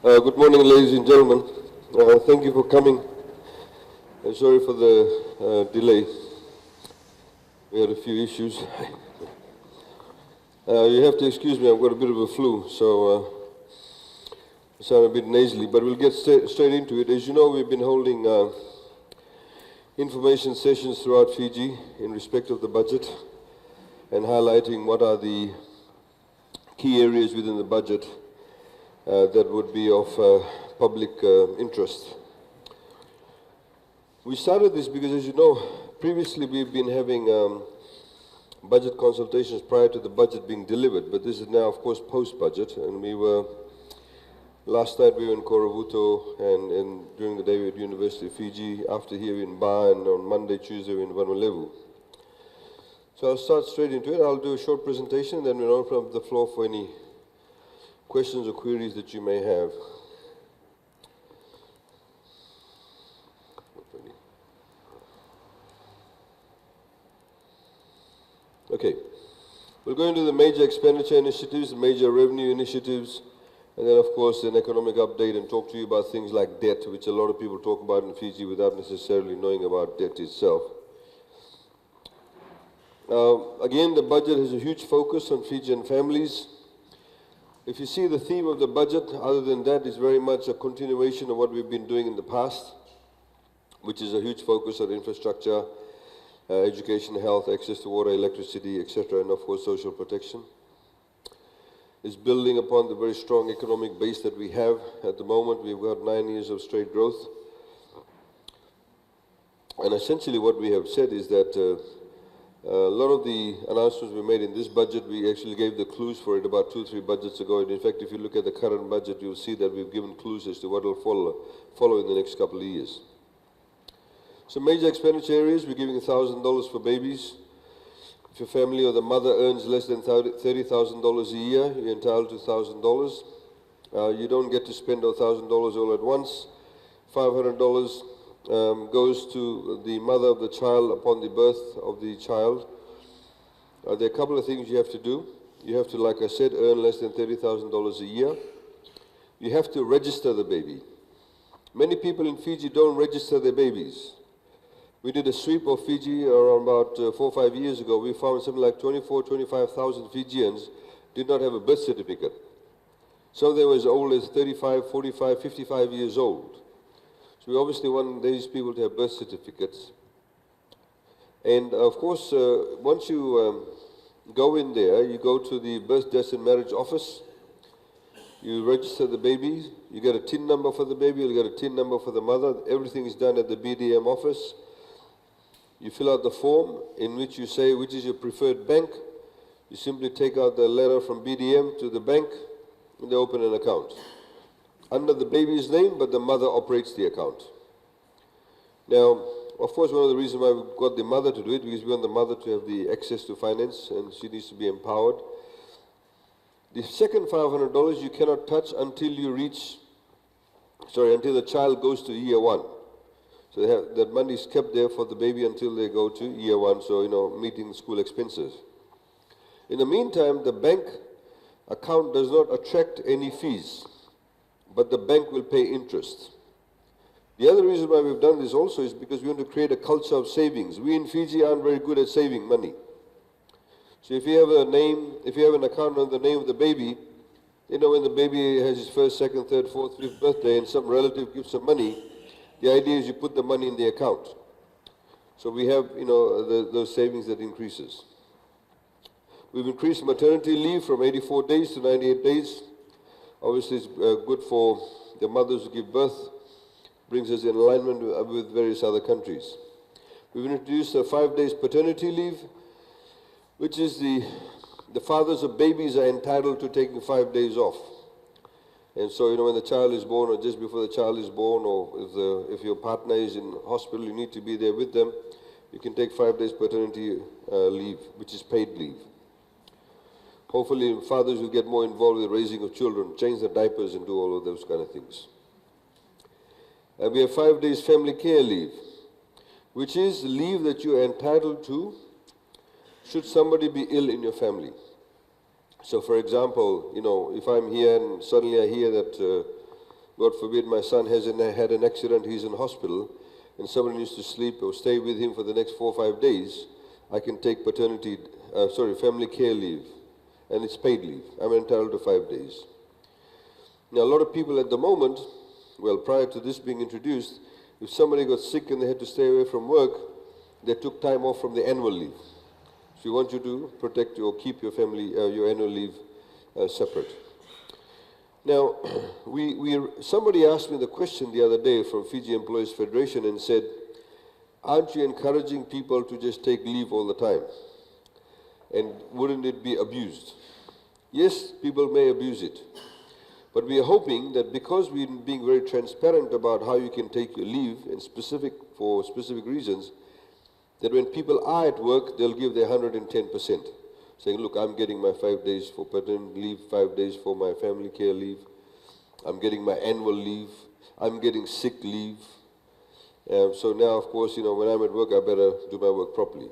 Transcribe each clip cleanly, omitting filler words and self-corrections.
Good morning, ladies and gentlemen. Thank you for coming. Sorry for the delay. We had a few issues. You have to excuse me, I've got a bit of a flu, so I sound a bit nasally, but we'll get straight into it. As you know, we've been holding information sessions throughout Fiji in respect of the budget and highlighting what are the key areas within the budget that would be of public interest. We started this because, as you know, previously we've been having budget consultations prior to the budget being delivered, but this is now, of course, post-budget, and last night we were in Koravuto, and during the day we were at University of Fiji, after here we were in Ba, and on Monday, Tuesday we were in Vanuatu. So I'll start straight into it. I'll do a short presentation, and then we'll open up the floor for any questions or queries that you may have. Okay, we'll go into the major expenditure initiatives, the major revenue initiatives, and then of course an economic update and talk to you about things like debt, which a lot of people talk about in Fiji without necessarily knowing about debt itself. Again, the budget has a huge focus on Fijian families. If you see the theme of the budget, other than that, is very much a continuation of what we've been doing in the past, which is a huge focus on infrastructure, education, health, access to water, electricity, etc., and of course social protection. It's building upon the very strong economic base that we have at the moment. We've got 9 years of straight growth. And essentially what we have said is that a lot of the announcements we made in this budget, we actually gave the clues for it about 2-3 budgets ago. And in fact, if you look at the current budget, you'll see that we've given clues as to what will follow in the next couple of years. So major expenditure areas, we're giving $1,000 for babies. If your family or the mother earns less than $30,000 a year, you're entitled to $1,000. You don't get to spend $1,000 all at once. $500 goes to the mother of the child upon the birth of the child. There are a couple of things you have to do. You have to, like I said, earn less than $30,000 a year. You have to register the baby. Many people in Fiji don't register their babies. We did a sweep of Fiji around about 4 or 5 years ago. We found something like 25,000 Fijians did not have a birth certificate. Some of them were as old as 35, 45, 55 years old. So we obviously want these people to have birth certificates. And of course, once you go in there, you go to the birth, death and marriage office. You register the baby. You get a TIN number for the baby. You get a TIN number for the mother. Everything is done at the BDM office. You fill out the form in which you say which is your preferred bank. You simply take out the letter from BDM to the bank, and they open an account under the baby's name, but the mother operates the account. Now, of course, one of the reasons why we got the mother to do it, because we want the mother to have the access to finance, and she needs to be empowered. The second $500 you cannot touch until until the child goes to year 1. So that money is kept there for the baby until they go to year 1, so, meeting school expenses. In the meantime, the bank account does not attract any fees, but the bank will pay interest. The other reason why we've done this also is because we want to create a culture of savings. We in Fiji aren't very good at saving money. So if you have an account on the name of the baby, when the baby has his first, second, third, fourth, fifth birthday and some relative gives some money, the idea is you put the money in the account. So we have, those savings that increases. We've increased maternity leave from 84 days to 98 days. Obviously, it's good for the mothers who give birth, brings us in alignment with various other countries. We've introduced a 5 days paternity leave, which is the fathers of babies are entitled to taking 5 days off. And so, when the child is born or just before the child is born, or if your partner is in hospital, you need to be there with them, you can take 5 days paternity leave, which is paid leave. Hopefully, fathers will get more involved with the raising of children, change the diapers and do all of those kind of things. And we have 5 days family care leave, which is leave that you are entitled to should somebody be ill in your family. So for example, if I'm here and suddenly I hear that God forbid my son had an accident, he's in hospital, and someone needs to sleep or stay with him for the next 4 or 5 days, I can take family care leave, and it's paid leave. I'm entitled to 5 days. Now, a lot of people at the moment, well, prior to this being introduced, if somebody got sick and they had to stay away from work, they took time off from the annual leave. So we want you to protect or keep your family, your annual leave separate. Now, somebody asked me the question the other day from Fiji Employees Federation and said, aren't you encouraging people to just take leave all the time? And wouldn't it be abused? Yes, people may abuse it. But we are hoping that because we're being very transparent about how you can take your leave and for specific reasons, that when people are at work, they'll give their 110%. Saying, look, I'm getting my 5 days for paternity leave, 5 days for my family care leave. I'm getting my annual leave. I'm getting sick leave. So now, of course, when I'm at work, I better do my work properly.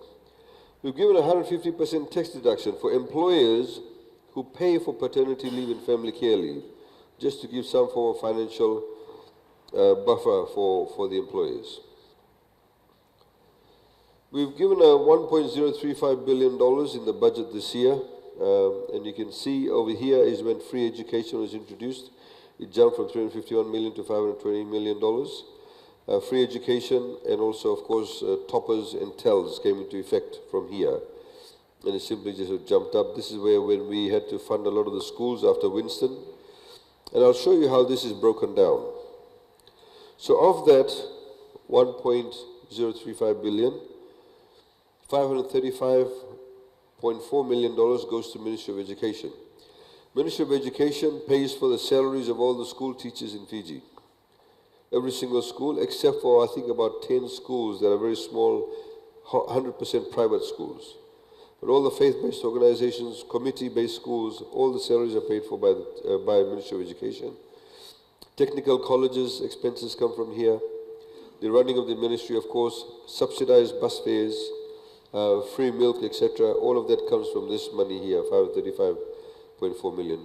We've given a 150% tax deduction for employers who pay for paternity leave and family care leave, just to give some form of financial buffer for the employers. We've given a $1.035 billion in the budget this year, and you can see over here is when free education was introduced. It jumped from $351 million to $520 million. Free education and also, of course, toppers and TELs came into effect from here. And it simply just jumped up. This is where when we had to fund a lot of the schools after Winston. And I'll show you how this is broken down. So of that $1.035 billion, $535.4 million goes to Ministry of Education. Ministry of Education pays for the salaries of all the school teachers in Fiji. Every single school, except for, I think, about 10 schools that are very small, 100% private schools. But all the faith-based organizations, committee-based schools, all the salaries are paid for by Ministry of Education. Technical colleges, expenses come from here. The running of the ministry, of course, subsidized bus fares, free milk, etc. All of that comes from this money here, $535.4 million.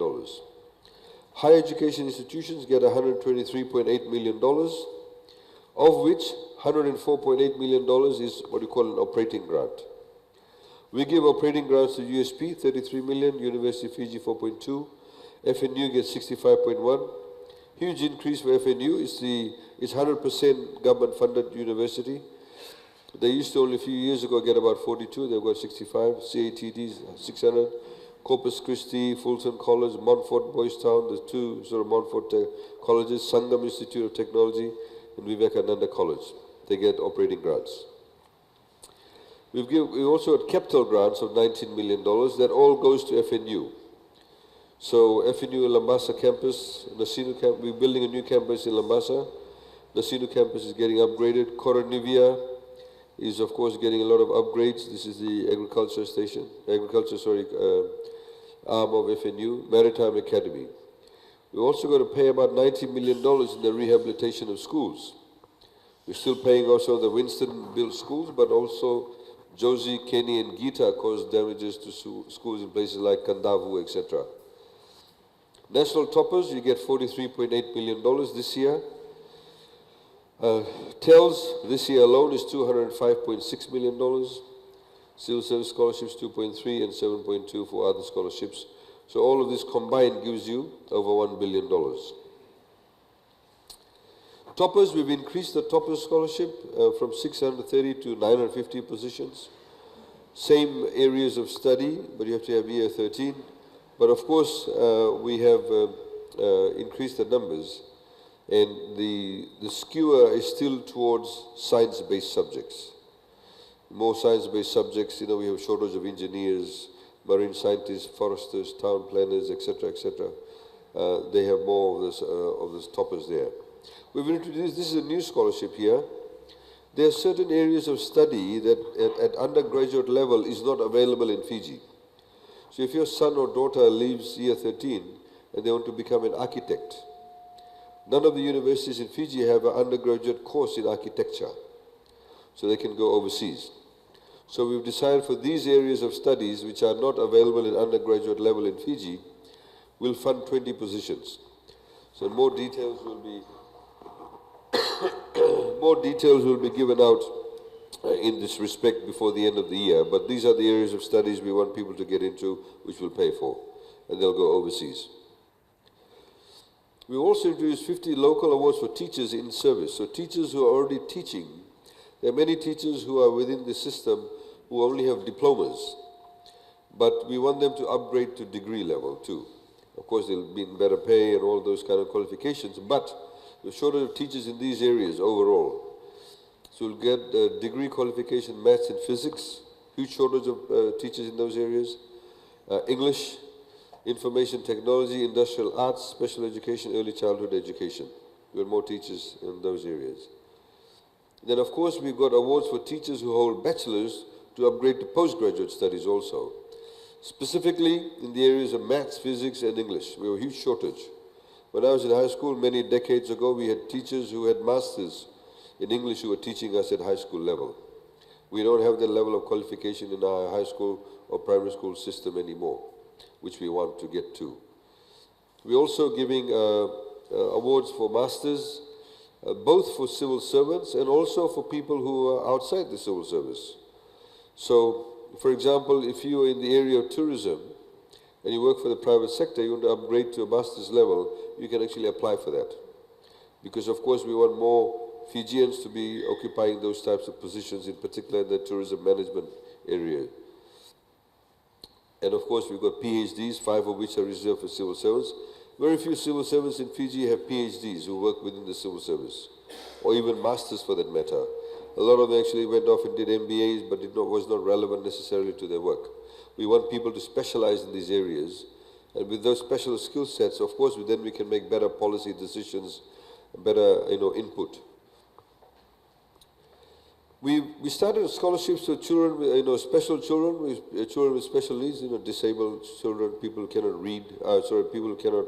Higher education institutions get $123.8 million, of which $104.8 million is what we call an operating grant. We give operating grants to USP, 33 million, University of Fiji, 4.2, FNU gets 65.1. Huge increase for FNU. It's 100% government-funded university. They used to only a few years ago get about 42. They've got 65. CATD, 600. Corpus Christi, Fulton College, Montfort, Boys Town, the two sort of Montfort colleges, Sangam Institute of Technology, and Vivekananda College. They get operating grants. We also had capital grants of $19 million. That all goes to FNU. So FNU Lambasa campus, Nasino campus, we're building a new campus in Lambasa. Nasino campus is getting upgraded. Coronivia is, of course, getting a lot of upgrades. This is the arm of FNU, Maritime Academy. We're also going to pay about $90 million in the rehabilitation of schools. We're still paying also the Winston-built schools, but also Josie, Kenny, and Gita caused damages to schools in places like Kandavu, etc. National toppers, you get $43.8 million this year. TELS, this year alone, is $205.6 million. Civil service scholarships, 2.3 and 7.2 for other scholarships. So all of this combined gives you over $1 billion. Toppers, we've increased the toppers scholarship from 630 to 950 positions. Same areas of study, but you have to have year 13. But of course, we have increased the numbers. And the skewer is still towards science-based subjects. More science-based subjects, we have shortage of engineers, marine scientists, foresters, town planners, etc., etc. They have more of this toppers there. We've introduced, this is a new scholarship here. There are certain areas of study that at undergraduate level is not available in Fiji. So if your son or daughter leaves year 13 and they want to become an architect, none of the universities in Fiji have an undergraduate course in architecture, so they can go overseas. So we've decided for these areas of studies which are not available in undergraduate level in Fiji, we'll fund 20 positions. So more details will be given out in this respect before the end of the year. But these are the areas of studies we want people to get into, which we'll pay for, and they'll go overseas. We also introduced 50 local awards for teachers in service. So teachers who are already teaching, there are many teachers who are within the system who only have diplomas, but we want them to upgrade to degree level too. Of course, they'll be in better pay and all those kind of qualifications, but we're shortage of teachers in these areas overall. So we'll get degree qualification, maths and physics, huge shortage of teachers in those areas, English, information technology, industrial arts, special education, early childhood education. We have more teachers in those areas. Then, of course, we've got awards for teachers who hold bachelors to upgrade to postgraduate studies also. Specifically in the areas of maths, physics, and English. We have a huge shortage. When I was in high school many decades ago, we had teachers who had masters in English who were teaching us at high school level. We don't have that level of qualification in our high school or primary school system anymore, which we want to get to. We're also giving awards for masters, both for civil servants and also for people who are outside the civil service. So, for example, if you are in the area of tourism and you work for the private sector, you want to upgrade to a master's level, you can actually apply for that. Because, of course, we want more Fijians to be occupying those types of positions, in particular in the tourism management area. And, of course, we've got PhDs, 5 of which are reserved for civil servants. Very few civil servants in Fiji have PhDs who work within the civil service, or even masters for that matter. A lot of them actually went off and did MBAs, but it was not relevant necessarily to their work. We want people to specialize in these areas, and with those special skill sets, of course, then we can make better policy decisions, better input. We started scholarships for children, special children, children with special needs, disabled children, people who cannot read, people who cannot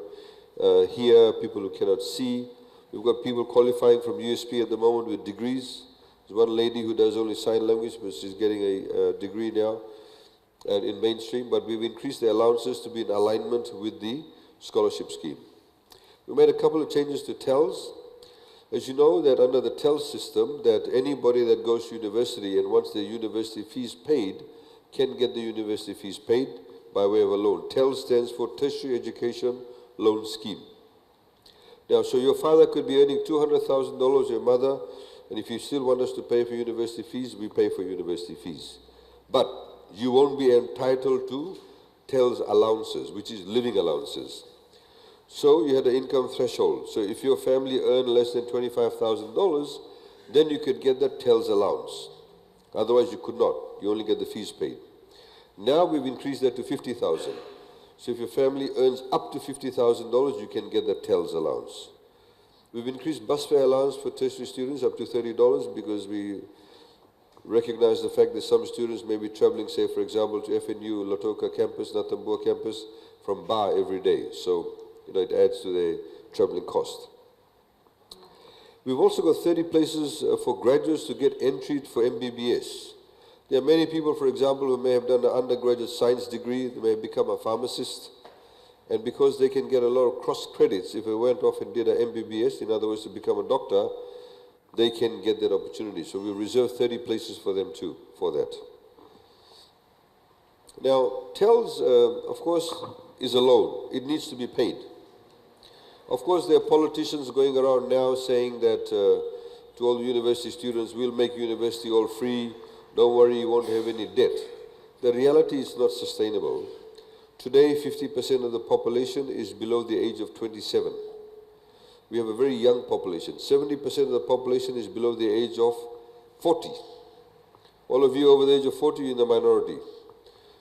hear, people who cannot see. We've got people qualifying from USP at the moment with degrees. There's one lady who does only sign language, but she's getting a degree now and in mainstream, but we've increased the allowances to be in alignment with the scholarship scheme. We made a couple of changes to TELS. As you know, that under the TELS system, that anybody that goes to university and wants their university fees paid can get the university fees paid by way of a loan. TELS stands for Tertiary Education Loan Scheme. Now, so your father could be earning $200,000, your mother, and if you still want us to pay for university fees, we pay for university fees. But you won't be entitled to TELS allowances, which is living allowances. So you had an income threshold. So if your family earned less than $25,000, then you could get that TELS allowance. Otherwise you could not. You only get the fees paid. Now we've increased that to $50,000. So if your family earns up to $50,000, you can get that TELS allowance. We've increased bus fare allowance for tertiary students up to $30 because we recognize the fact that some students may be traveling, say, for example, to FNU, Lautoka campus, Natambua campus, from Ba every day. So, it adds to the traveling cost. We've also got 30 places for graduates to get entry for MBBS. There are many people, for example, who may have done an undergraduate science degree, they may have become a pharmacist, and because they can get a lot of cross credits, if they went off and did an MBBS, in other words, to become a doctor, they can get that opportunity. So we reserve 30 places for them too, for that. Now, TELS, of course, is a loan. It needs to be paid. Of course, there are politicians going around now saying that to all the university students, we'll make university all free, don't worry, you won't have any debt. The reality is not sustainable. Today, 50% of the population is below the age of 27. We have a very young population. 70% of the population is below the age of 40. All of you over the age of 40 are in the minority.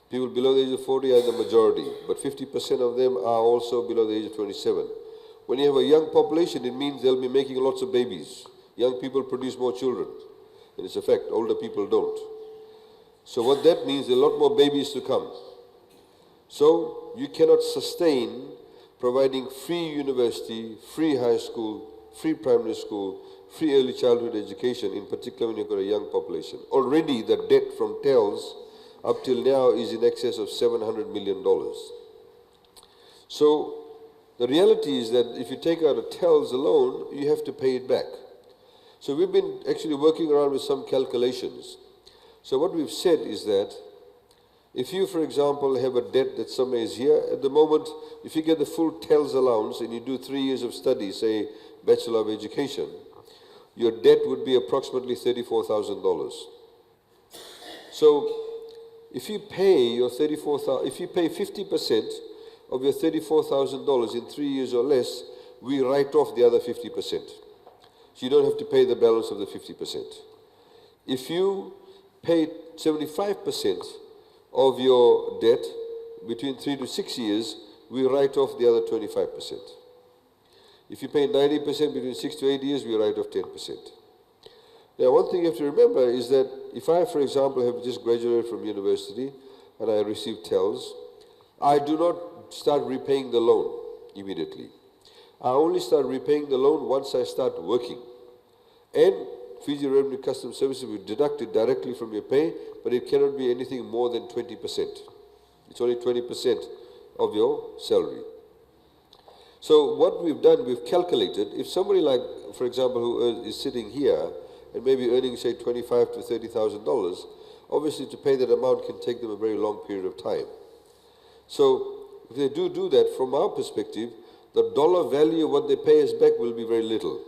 People below the age of 40 are in the majority, but 50% of them are also below the age of 27. When you have a young population, it means they'll be making lots of babies. Young people produce more children. And it's a fact, older people don't. So what that means, there are a lot more babies to come. So you cannot sustain providing free university, free high school, free primary school, free early childhood education, in particular when you've got a young population. Already the debt from TELS up till now is in excess of $700 million. So The reality is that if you take out a TELS alone, you have to pay it back. So we've been actually working around with some calculations. So what we've said is that if you, for example, have a debt that somewhere is here, at the moment, if you get the full TELS allowance and you do 3 years of study, say Bachelor of Education, your debt would be approximately $34,000. So if you pay your if you pay 50% of your $34,000 in 3 years or less, we write off the other 50%. So you don't have to pay the balance of the 50%. If you pay 75% of your debt between 3 to 6 years, we write off the other 25%. If you pay 90% between 6 to 8 years, we write off 10%. Now, one thing you have to remember is that if I, for example, have just graduated from university and I receive TELS, I do not start repaying the loan immediately. I only start repaying the loan once I start working. And Fiji Revenue Customs Services will deduct it directly from your pay, but it cannot be anything more than 20%. It's only 20% of your salary. So what we've done, we've calculated, if somebody like, for example, who is sitting here and maybe earning, say, $25,000 to $30,000, obviously to pay that amount can take them a very long period of time. So if they do that, from our perspective, the dollar value of what they pay us back will be very little.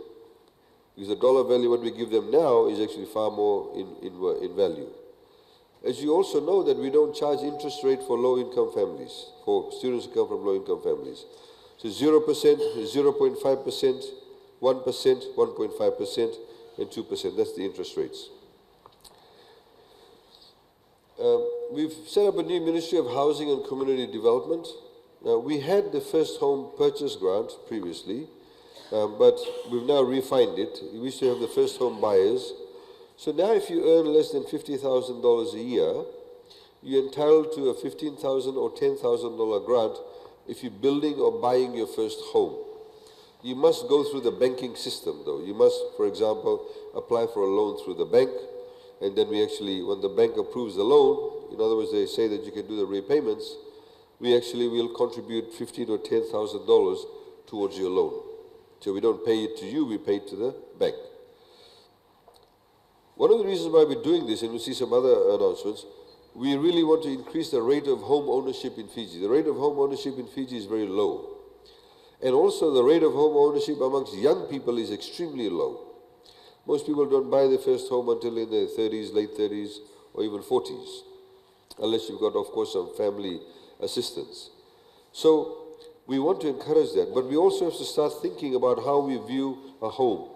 Because the dollar value what we give them now is actually far more in value. As you also know that we don't charge interest rate for low-income families, for students who come from low-income families. So 0%, 0.5%, 1%, 1.5%, and 2%. That's the interest rates. We've set up a new Ministry of Housing and Community Development. We had the first home purchase grant previously, but we've now refined it. We used to have the first home buyers. So now if you earn less than $50,000 a year, you're entitled to a $15,000 or $10,000 grant if you're building or buying your first home. You must go through the banking system though. You must, for example, apply for a loan through the bank, and then we actually, when the bank approves the loan, in other words, they say that you can do the repayments, we actually will contribute $15,000 or $10,000 towards your loan. So we don't pay it to you, we pay it to the bank. One of the reasons why we're doing this, and we'll see some other announcements, we really want to increase the rate of home ownership in Fiji. The rate of home ownership in Fiji is very low. And also the rate of home ownership amongst young people is extremely low. Most people don't buy their first home until in their 30s, late 30s, or even 40s, unless you've got, of course, some family assistance. So we want to encourage that, but we also have to start thinking about how we view a home.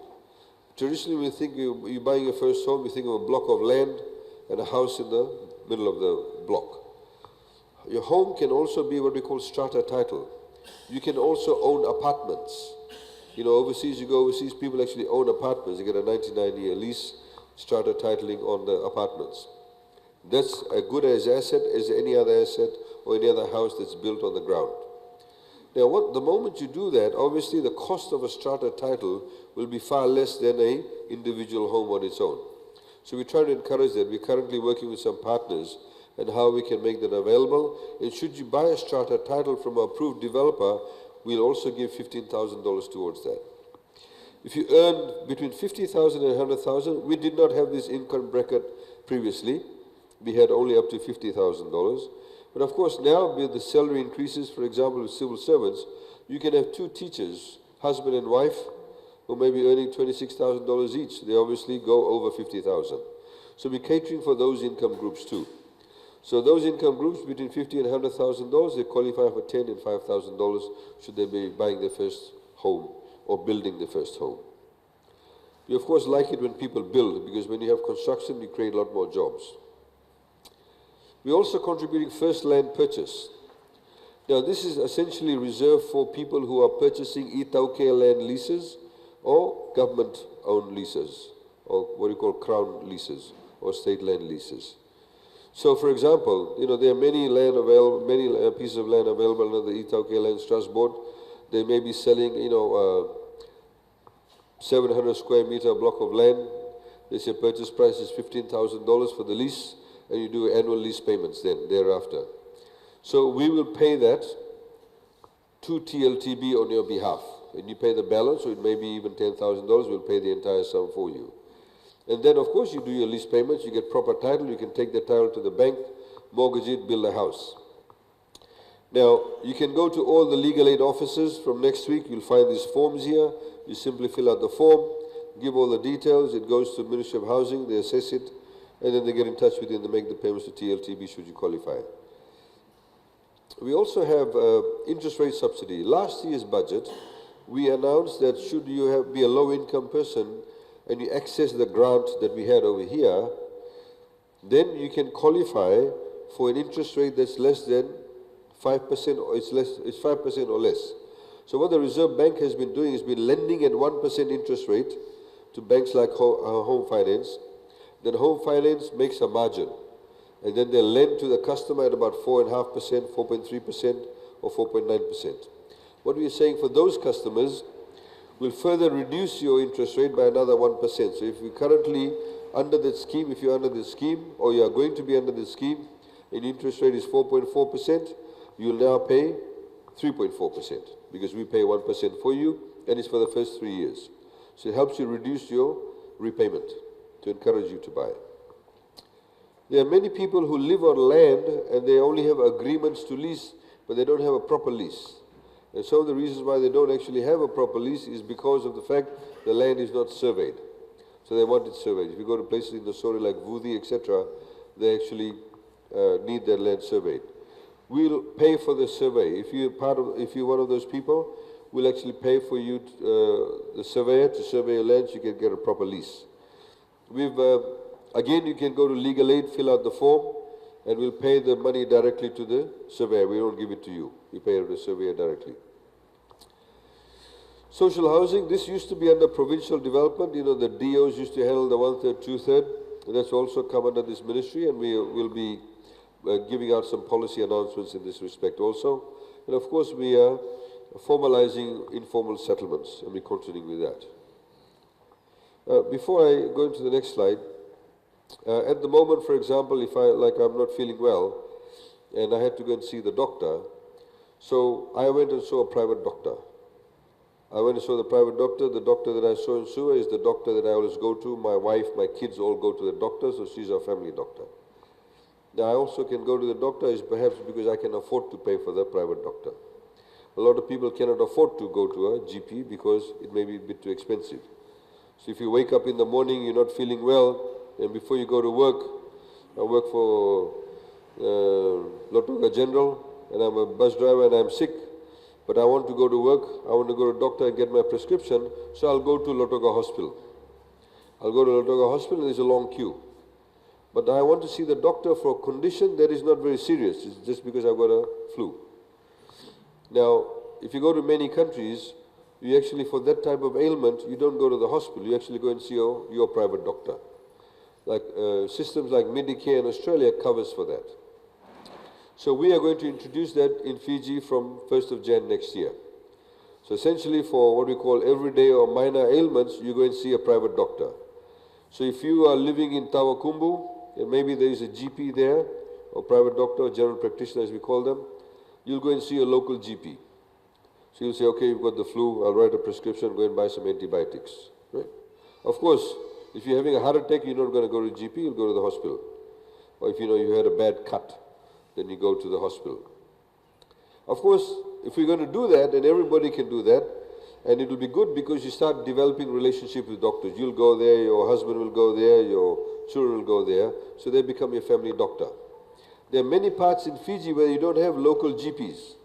Traditionally, we think you're buying your first home, you think of a block of land and a house in the middle of the block. Your home can also be what we call strata title. You can also own apartments. You know, overseas, you go overseas, people actually own apartments. You get a 99-year lease, strata titling on the apartments. That's a good as asset as any other asset or any other house that's built on the ground. Now, the moment you do that, obviously the cost of a strata title will be far less than an individual home on its own. So we try to encourage that. We're currently working with some partners and how we can make that available. And should you buy a strata title from an approved developer, we'll also give $15,000 towards that. If you earn between $50,000 and $100,000, we did not have this income bracket previously. We had only up to $50,000. But of course now with the salary increases, for example, with civil servants, you can have two teachers, husband and wife, who may be earning $26,000 each. They obviously go over $50,000. So we're catering for those income groups too. So those income groups between $50,000 and $100,000, they qualify for $10,000 and $5,000 should they be buying their first home or building their first home. We of course like it when people build, because when you have construction, you create a lot more jobs. We're also contributing first land purchase. Now this is essentially reserved for people who are purchasing e-tauke land leases or government-owned leases, or what we call crown leases or state land leases. So for example, you know, there are many pieces of land available under the e-tauke Lands Trust Board. They may be selling, you know, 700 square meter block of land. They say purchase price is $15,000 for the lease, and you do annual lease payments then thereafter. So we will pay that to TLTB on your behalf. And you pay the balance, or it may be even $10,000, we'll pay the entire sum for you. And then, of course, you do your lease payments, you get proper title, you can take the title to the bank, mortgage it, build a house. Now, you can go to all the legal aid offices from next week. You'll find these forms here. You simply fill out the form, give all the details. It goes to the Ministry of Housing, they assess it, and then they get in touch with you and they make the payments to TLTB should you qualify. We also have interest rate subsidy. Last year's budget, we announced that should you be a low-income person and you access the grant that we had over here, then you can qualify for an interest rate that's less than 5%, or it's 5% or less. So what the Reserve Bank has been doing is been lending at 1% interest rate to banks like Home Finance. Then Home Finance makes a margin, and then they lend to the customer at about 4.5%, 4.3%, or 4.9%. What we are saying for those customers will further reduce your interest rate by another 1%. So if you're currently under that scheme, if you're under the scheme, or you are going to be under the scheme, and interest rate is 4.4%, you'll now pay 3.4%, because we pay 1% for you, and it's for the first 3 years. So it helps you reduce your repayment to encourage you to buy. There are many people who live on land and they only have agreements to lease, but they don't have a proper lease. And some of the reasons why they don't actually have a proper lease is because of the fact the land is not surveyed. So they want it surveyed. If you go to places in the Sori like Vudi, etc., they actually need their land surveyed. We'll pay for the survey. If you're one of those people, we'll actually pay for you, the surveyor, to survey your land so you can get a proper lease. Again, you can go to legal aid, fill out the form, and we'll pay the money directly to the surveyor. We don't give it to you. We pay it to the surveyor directly. Social housing, this used to be under provincial development. You know, the DOs used to handle the 1/3, 2/3. And that's also come under this ministry, and we will be giving out some policy announcements in this respect also. And of course, we are formalizing informal settlements, and we're continuing with that. Before I go into the next slide, at the moment, for example, if I'm not feeling well, and I had to go and see the doctor, so I went and saw a private doctor. I went and saw the private doctor. The doctor that I saw in Suva is the doctor that I always go to. My wife, my kids all go to the doctor, so she's our family doctor. Now, I also can go to the doctor is perhaps because I can afford to pay for the private doctor. A lot of people cannot afford to go to a GP because it may be a bit too expensive. So if you wake up in the morning, you're not feeling well, and before you go to work, I work for Lautoka General, and I'm a bus driver and I'm sick, but I want to go to work, I want to go to a doctor and get my prescription, so I'll go to Lautoka Hospital. I'll go to Lautoka Hospital and there's a long queue. But I want to see the doctor for a condition that is not very serious. It's just because I've got a flu. Now, if you go to many countries, you actually, for that type of ailment, you don't go to the hospital. You actually go and see your private doctor. Like systems like Medicare in Australia covers for that. So we are going to introduce that in Fiji from 1st of Jan next year. So essentially for what we call everyday or minor ailments, you go and see a private doctor. So if you are living in Tawakumbu, and maybe there is a GP there, or private doctor, or general practitioner as we call them, you'll go and see a local GP. So you'll say, okay, you've got the flu, I'll write a prescription, go and buy some antibiotics. Right? Of course, if you're having a heart attack, you're not going to go to GP, you'll go to the hospital. Or if you know you had a bad cut, then you go to the hospital. Of course, if we're going to do that, and everybody can do that, and it will be good because you start developing relationships with doctors. You'll go there, your husband will go there, your children will go there, so they become your family doctor. There are many parts in Fiji where you don't have local GPs.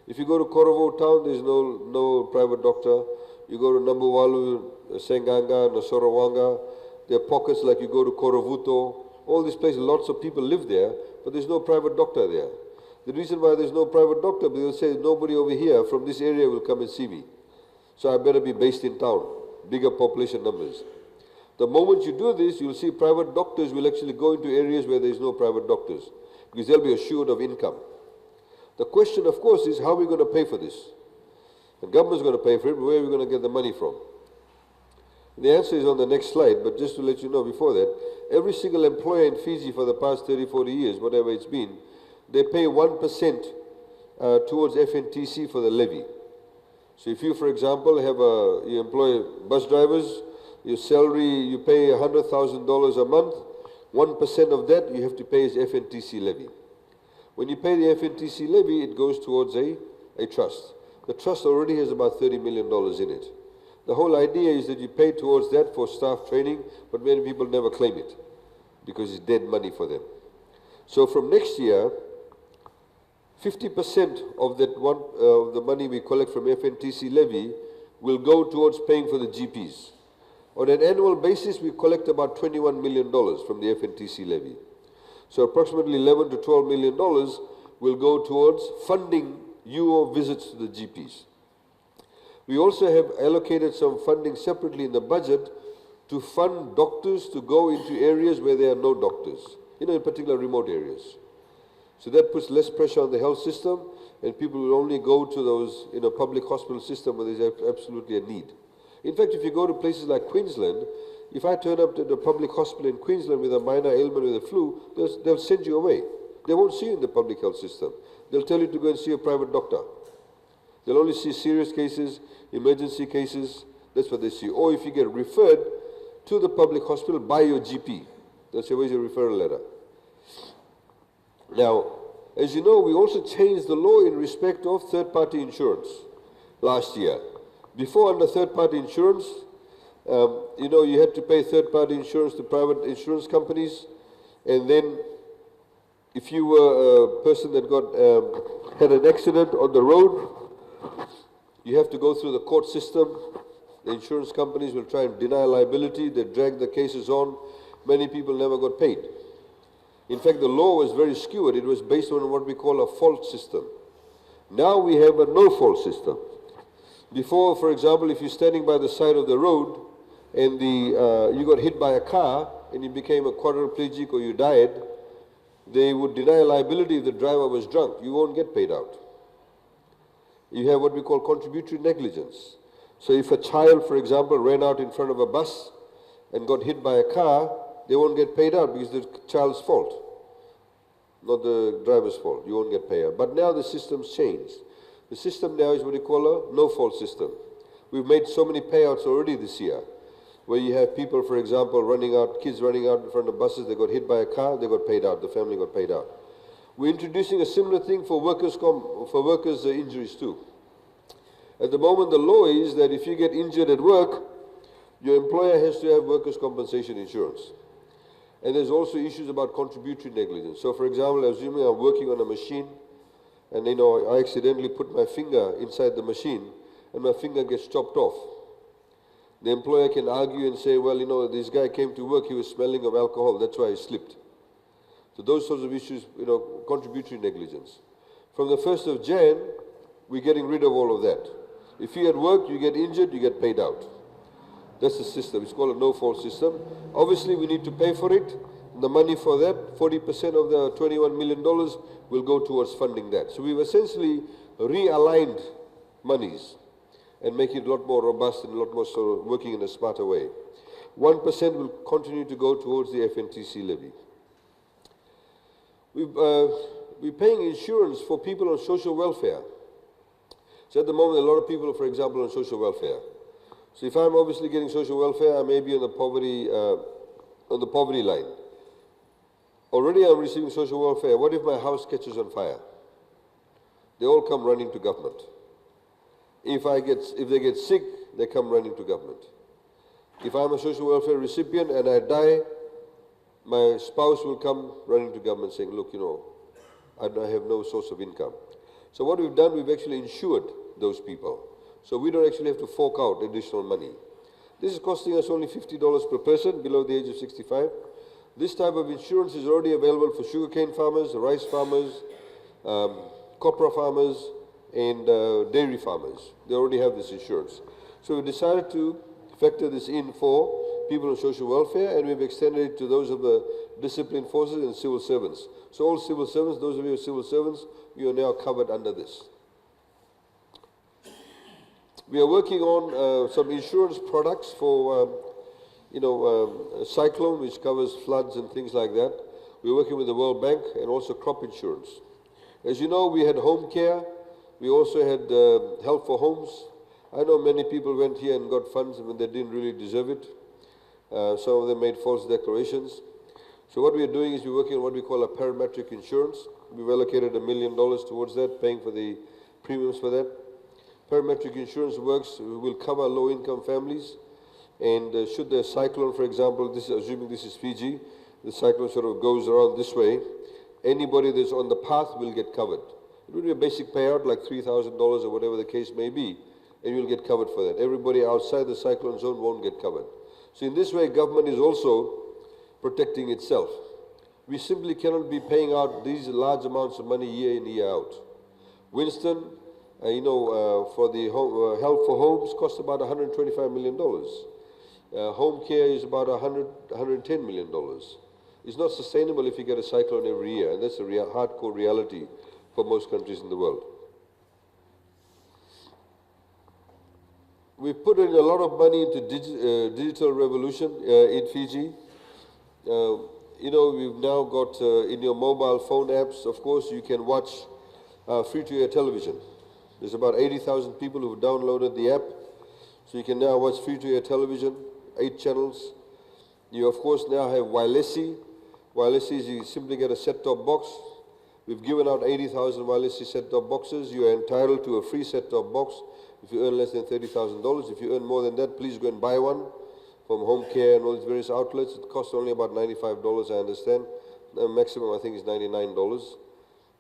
If you go to Korovo town, there's no private doctor. You go to Nambuwalu, Senganga, Nasorawanga, there are pockets like you go to Korovuto, all these places, lots of people live there, but there's no private doctor there. The reason why there's no private doctor, because they'll say nobody over here from this area will come and see me. So I better be based in town, bigger population numbers. The moment you do this, you'll see private doctors will actually go into areas where there's no private doctors, because they'll be assured of income. The question, of course, is how are we going to pay for this? The government's going to pay for it, but where are we going to get the money from? The answer is on the next slide, but just to let you know before that, every single employer in Fiji for the past 30, 40 years, whatever it's been, they pay 1% towards FNTC for the levy. So if you, for example, you employ bus drivers, your salary, you pay $100,000 a month, 1% of that you have to pay as FNTC levy. When you pay the FNTC levy, it goes towards a trust. The trust already has about $30 million in it. The whole idea is that you pay towards that for staff training, but many people never claim it because it's dead money for them. So from next year, 50% of that the money we collect from FNTC levy will go towards paying for the GPs. On an annual basis, we collect about $21 million from the FNTC levy. So approximately $11 to $12 million will go towards funding your visits to the GPs. We also have allocated some funding separately in the budget to fund doctors to go into areas where there are no doctors, in particular remote areas. So that puts less pressure on the health system, and people will only go to those public hospital system where there's absolutely a need. In fact, if you go to places like Queensland, if I turn up to the public hospital in Queensland with a minor ailment with a flu, they'll send you away. They won't see you in the public health system. They'll tell you to go and see a private doctor. They'll only see serious cases, emergency cases, that's what they see. Or if you get referred to the public hospital by your GP, they'll say, where's your referral letter? Now, as you know, we also changed the law in respect of third-party insurance last year. Before, under third-party insurance, you had to pay third-party insurance to private insurance companies, and then if you were a person that had an accident on the road, you have to go through the court system. The insurance companies will try and deny liability. They drag the cases on. Many people never got paid. In fact, the law was very skewed. It was based on what we call a fault system. Now we have a no-fault system. Before, for example, if you're standing by the side of the road and you got hit by a car and you became a quadriplegic or you died, they would deny liability if the driver was drunk. You won't get paid out. You have what we call contributory negligence. So if a child, for example, ran out in front of a bus and got hit by a car, they won't get paid out because it's the child's fault, not the driver's fault. You won't get paid out. But now the system's changed. The system now is what we call a no-fault system. We've made so many payouts already this year, where you have people, for example, kids running out in front of buses, they got hit by a car, they got paid out, the family got paid out. We're introducing a similar thing for workers' injuries too. At the moment, the law is that if you get injured at work, your employer has to have workers' compensation insurance. And there's also issues about contributory negligence. So, for example, assuming I'm working on a machine, and I accidentally put my finger inside the machine, and my finger gets chopped off. The employer can argue and say, well, this guy came to work, he was smelling of alcohol, that's why he slipped. So those sorts of issues, contributory negligence. From the 1st of Jan, we're getting rid of all of that. If you at work, you get injured, you get paid out. That's the system. It's called a no-fault system. Obviously, we need to pay for it. The money for that, 40% of the $21 million will go towards funding that. So we've essentially realigned monies and make it a lot more robust and a lot more working in a smarter way. 1% will continue to go towards the FNTC levy. We're paying insurance for people on social welfare. So at the moment, a lot of people, for example, on social welfare. So if I'm obviously getting social welfare, I may be on the poverty line. Already I'm receiving social welfare. What if my house catches on fire? They all come running to government. If they get sick, they come running to government. If I'm a social welfare recipient and I die, my spouse will come running to government saying, look, I have no source of income. So what we've done, we've actually insured those people. So we don't actually have to fork out additional money. This is costing us only $50 per person below the age of 65. This type of insurance is already available for sugarcane farmers, rice farmers, copra farmers, and dairy farmers. They already have this insurance. So we decided to factor this in for people on social welfare, and we've extended it to those of the disciplined forces and civil servants. So all civil servants, those of you who are civil servants, you are now covered under this. We are working on some insurance products for, cyclone, which covers floods and things like that. We're working with the World Bank and also crop insurance. As you know, we had home care. We also had help for homes. I know many people went here and got funds when they didn't really deserve it. Some of them made false declarations. So what we are doing is we're working on what we call a parametric insurance. We've allocated $1 million towards that, paying for the premiums for that. Parametric insurance works, will cover low-income families. And should the cyclone, for example, this is, assuming this is Fiji, the cyclone sort of goes around this way, anybody that's on the path will get covered. It will be a basic payout, like $3,000 or whatever the case may be, and you'll get covered for that. Everybody outside the cyclone zone won't get covered. So in this way, government is also protecting itself. We simply cannot be paying out these large amounts of money year in, year out. Winston, for the help for homes costs about $125 million. Home care is about $110 million. It's not sustainable if you get a cyclone every year, and that's a hardcore reality for most countries in the world. We've put in a lot of money into digital revolution in Fiji. We've now got in your mobile phone apps, of course, you can watch free-to-air television. There's about 80,000 people who've downloaded the app, so you can now watch free-to-air television, 8 channels. You, of course, now have Wailesi. Wailesi is you simply get a set-top box. We've given out 80,000 Wailesi set-top boxes. You are entitled to a free set-top box if you earn less than $30,000. If you earn more than that, please go and buy one from home care and all these various outlets. It costs only about $95, I understand. The maximum, I think, is $99.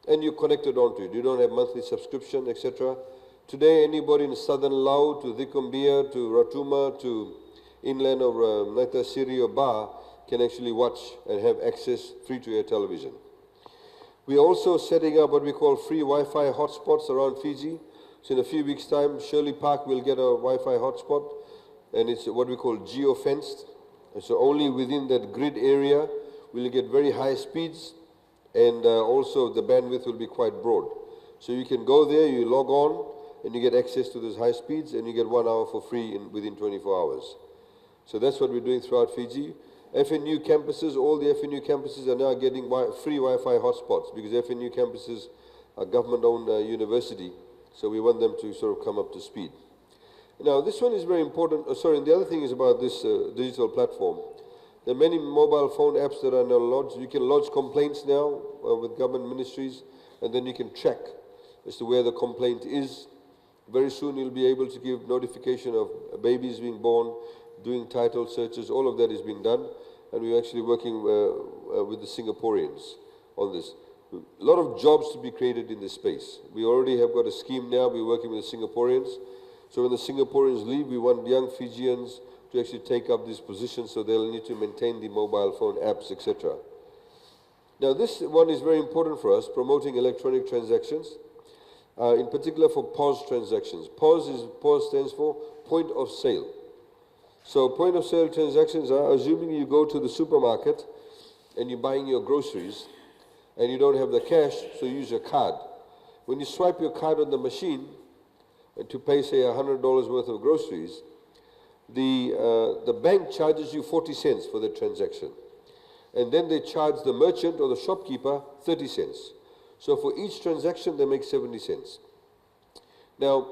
And you're connected onto it. You don't have monthly subscription, etc. Today, anybody in southern Lao to Dikumbia, to Ratuma, to inland of Naitasiri or Ba can actually watch and have access free-to-air television. We're also setting up what we call free Wi-Fi hotspots around Fiji. So in a few weeks' time, Shirley Park will get a Wi-Fi hotspot, and it's what we call geo-fenced. And so only within that grid area will you get very high speeds, and also the bandwidth will be quite broad. So you can go there, you log on, and you get access to those high speeds, and you get 1 hour for free within 24 hours. So that's what we're doing throughout Fiji. FNU campuses, all the FNU campuses are now getting free Wi-Fi hotspots because FNU campuses are government-owned university, so we want them to sort of come up to speed. Now, this one is very important. And the other thing is about this digital platform. There are many mobile phone apps that are now lodged. You can lodge complaints now with government ministries, and then you can track as to where the complaint is. Very soon you'll be able to give notification of babies being born, doing title searches. All of that is being done, and we're actually working with the Singaporeans on this. A lot of jobs to be created in this space. We already have got a scheme now. We're working with the Singaporeans. So when the Singaporeans leave, we want young Fijians to actually take up these positions, so they'll need to maintain the mobile phone apps, etc. Now this one is very important for us, promoting electronic transactions, in particular for POS transactions. POS stands for point of sale. So point of sale transactions are assuming you go to the supermarket and you're buying your groceries and you don't have the cash, so you use your card. When you swipe your card on the machine to pay, say, $100 worth of groceries, the bank charges you 40 cents for the transaction. And then they charge the merchant or the shopkeeper 30 cents. So for each transaction, they make 70 cents. Now,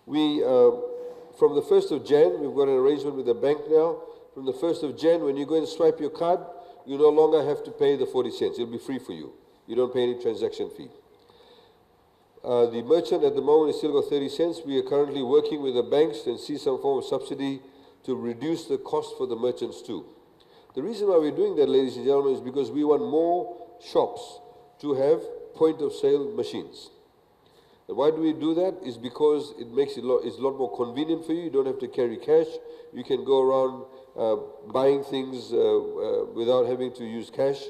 from the 1st of Jan, we've got an arrangement with the bank now. From the 1st of Jan, when you go and swipe your card, you no longer have to pay the 40 cents. It'll be free for you. You don't pay any transaction fee. The merchant at the moment has still got 30 cents. We are currently working with the banks and see some form of subsidy to reduce the cost for the merchants too. The reason why we're doing that, ladies and gentlemen, is because we want more shops to have point-of-sale machines. And why do we do that? Is because it makes it's a lot more convenient for you. You don't have to carry cash. You can go around buying things without having to use cash.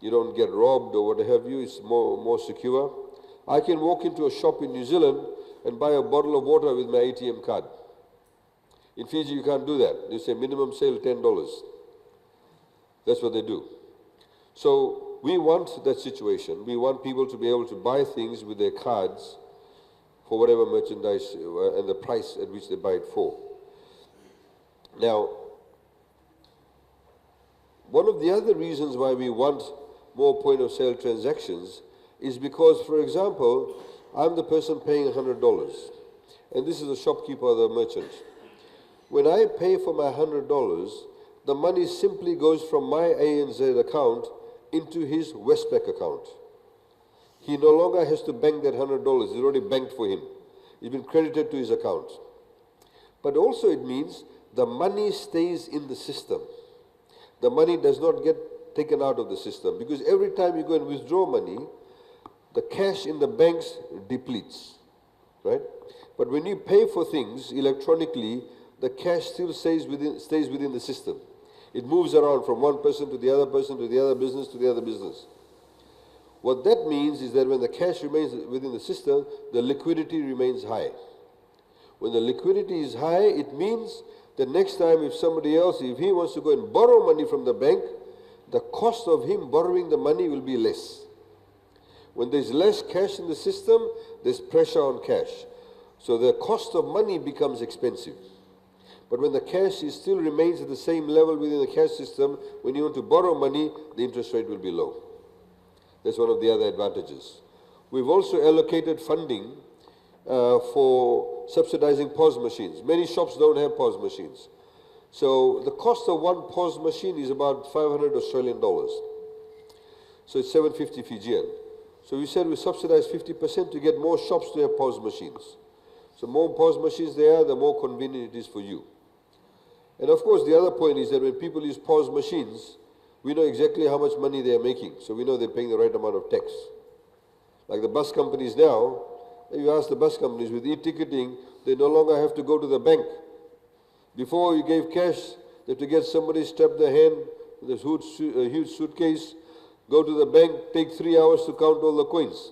You don't get robbed or what have you. It's more secure. I can walk into a shop in New Zealand and buy a bottle of water with my ATM card. In Fiji, you can't do that. They say minimum sale $10. That's what they do. So we want that situation. We want people to be able to buy things with their cards for whatever merchandise and the price at which they buy it for. Now, one of the other reasons why we want more point-of-sale transactions is because, for example, I'm the person paying $100, and this is the shopkeeper or the merchant. When I pay for my $100, the money simply goes from my ANZ account into his Westpac account. He no longer has to bank that $100. It's already banked for him. It's been credited to his account. But also it means the money stays in the system. The money does not get taken out of the system, because every time you go and withdraw money, the cash in the banks depletes, right? But when you pay for things electronically, the cash still stays within the system. It moves around from one person to the other person to the other business to the other business. What that means is that when the cash remains within the system, the liquidity remains high. When the liquidity is high, it means that next time if somebody else, if he wants to go and borrow money from the bank, the cost of him borrowing the money will be less. When there's less cash in the system, there's pressure on cash. So the cost of money becomes expensive. But when the cash still remains at the same level within the cash system, when you want to borrow money, the interest rate will be low. That's one of the other advantages. We've also allocated funding for subsidizing POS machines. Many shops don't have POS machines. So the cost of one POS machine is about 500 Australian dollars. So it's 750 Fijian. So we said we subsidize 50% to get more shops to have POS machines. So more POS machines there are, the more convenient it is for you. And of course, the other point is that when people use POS machines, we know exactly how much money they are making. So we know they're paying the right amount of tax. Like the bus companies now, if you ask the bus companies with e-ticketing, they no longer have to go to the bank. Before you gave cash, they have to get somebody strap their hand with a huge suitcase, go to the bank, take 3 hours to count all the coins.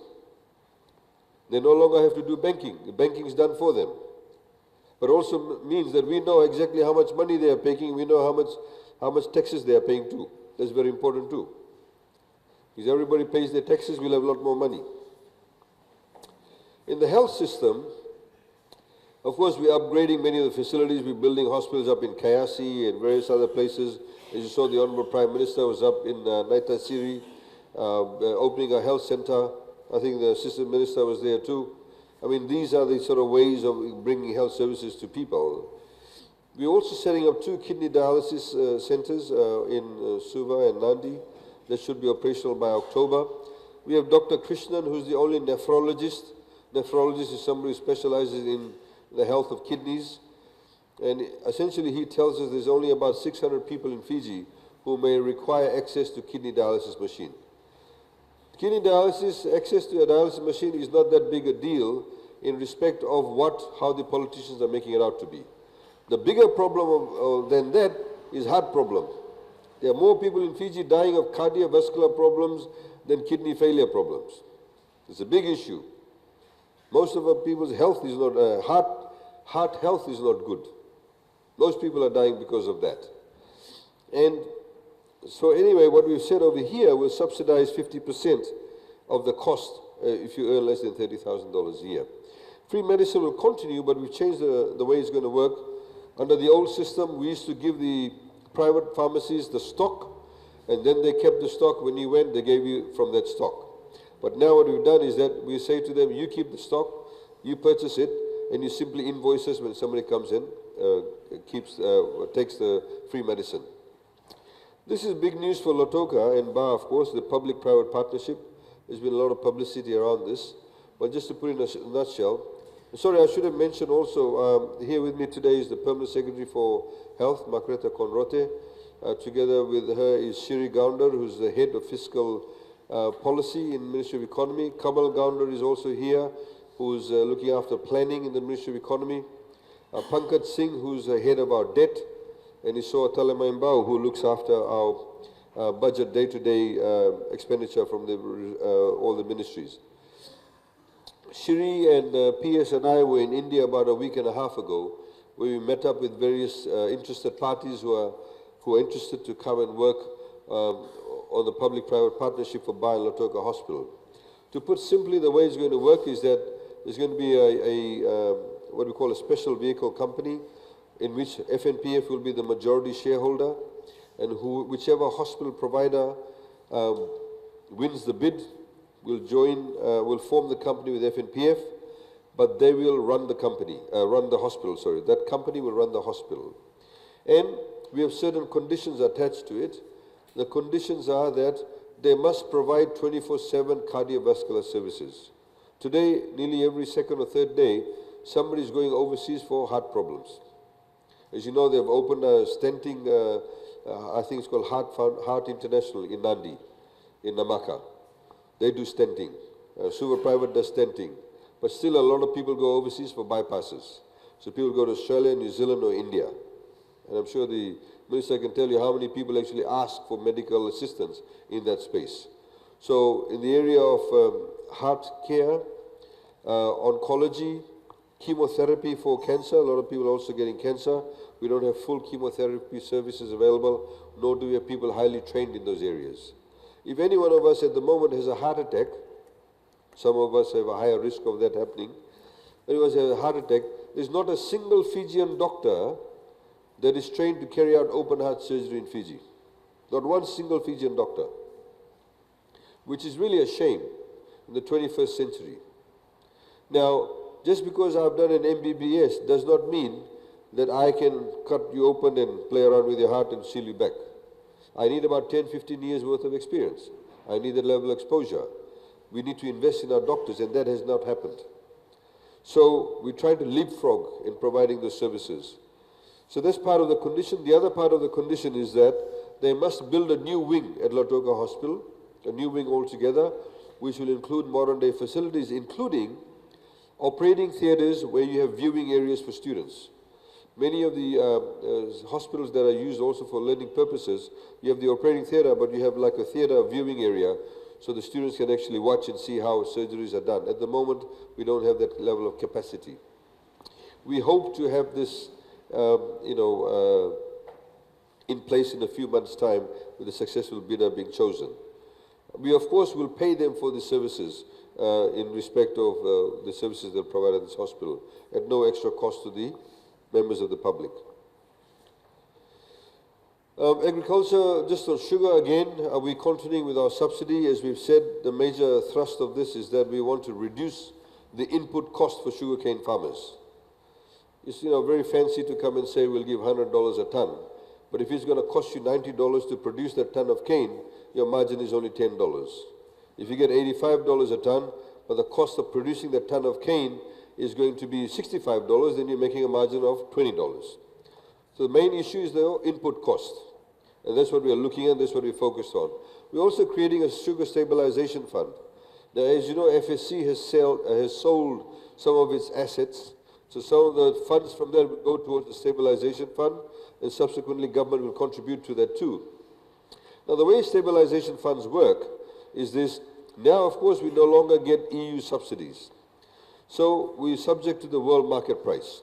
They no longer have to do banking. The banking is done for them. But also means that we know exactly how much money they are paying. We know how much taxes they are paying too. That's very important too. Because everybody pays their taxes, we'll have a lot more money. In the health system, of course, we're upgrading many of the facilities. We're building hospitals up in Kayasi and various other places. As you saw, the Honourable Prime Minister was up in Naitasiri, opening a health centre. I think the Assistant Minister was there too. I mean, these are the sort of ways of bringing health services to people. We're also setting up 2 kidney dialysis centres in Suva and Nandi. That should be operational by October. We have Dr. Krishnan, who's the only nephrologist. Nephrologist is somebody who specializes in the health of kidneys. And essentially he tells us there's only about 600 people in Fiji who may require access to kidney dialysis machine. Kidney dialysis, access to a dialysis machine is not that big a deal in respect of how the politicians are making it out to be. The bigger problem than that is heart problem. There are more people in Fiji dying of cardiovascular problems than kidney failure problems. It's a big issue. Most of our people's health is not, heart health is not good. Most people are dying because of that. And so anyway, what we've said over here, we'll subsidize 50% of the cost if you earn less than $30,000 a year. Free medicine will continue, but we've changed the way it's going to work. Under the old system, we used to give the private pharmacies the stock, and then they kept the stock. When you went, they gave you from that stock. But now what we've done is that we say to them, you keep the stock, you purchase it, and you simply invoice us when somebody comes in, takes the free medicine. This is big news for Lautoka and Ba, of course, the public-private partnership. There's been a lot of publicity around this. But just to put it in a nutshell, sorry, I should have mentioned also, here with me today is the Permanent Secretary for Health, Margareta Conrote. Together with her is Shiri Gounder, who's the head of Fiscal Policy in the Ministry of Economy. Kamal Gounder is also here, who's looking after planning in the Ministry of Economy. Pankaj Singh, who's the head of our debt. And Isoa Talamaimbaw, who looks after our budget day-to-day expenditure from all the ministries. Shiri and PS and I were in India about a week and a half ago, where we met up with various interested parties who are interested to come and work on the public-private partnership for Ba and Lautoka Hospital. To put simply, the way it's going to work is that there's going to be what we call a special vehicle company, in which FNPF will be the majority shareholder, and whichever hospital provider wins the bid will form the company with FNPF, but they will run the company, run the hospital, sorry. That company will run the hospital. And we have certain conditions attached to it. The conditions are that they must provide 24/7 cardiovascular services. Today, nearly every second or third day, somebody is going overseas for heart problems. As you know, they've opened a stenting, I think it's called Heart International in Nandi, in Namaka. They do stenting. Suva Private does stenting. But still a lot of people go overseas for bypasses. So people go to Australia, New Zealand or India. And I'm sure the Minister can tell you how many people actually ask for medical assistance in that space. So in the area of heart care, oncology, chemotherapy for cancer, a lot of people are also getting cancer. We don't have full chemotherapy services available, nor do we have people highly trained in those areas. If any one of us at the moment has a heart attack, some of us have a higher risk of that happening, when you has a heart attack, there's not a single Fijian doctor that is trained to carry out open heart surgery in Fiji. Not one single Fijian doctor, which is really a shame in the 21st century. Now, just because I've done an MBBS does not mean that I can cut you open and play around with your heart and seal you back. I need about 10, 15 years worth of experience. I need that level of exposure. We need to invest in our doctors, and that has not happened. So we try to leapfrog in providing those services. So that's part of the condition. The other part of the condition is that they must build a new wing at Lautoka Hospital, a new wing altogether, which will include modern-day facilities, including operating theaters where you have viewing areas for students. Many of the hospitals that are used also for learning purposes, you have the operating theater, but you have like a theater viewing area, so the students can actually watch and see how surgeries are done. At the moment, we don't have that level of capacity. We hope to have this, in place in a few months' time with a successful bidder being chosen. We, of course, will pay them for the services in respect of the services that are provided at this hospital at no extra cost to the members of the public. Agriculture, just on sugar again, we're continuing with our subsidy. As we've said, the major thrust of this is that we want to reduce the input cost for sugarcane farmers. It's very fancy to come and say we'll give $100 a ton, but if it's going to cost you $90 to produce that ton of cane, your margin is only $10. If you get $85 a ton, but the cost of producing that ton of cane is going to be $65, then you're making a margin of $20. So the main issue is the input cost. And that's what we are looking at, that's what we're focused on. We're also creating a sugar stabilization fund. Now, as you know, FSC has sold some of its assets. So some of the funds from there will go towards the stabilization fund, and subsequently government will contribute to that too. Now, the way stabilization funds work is this. Now, of course, we no longer get EU subsidies. So we're subject to the world market price.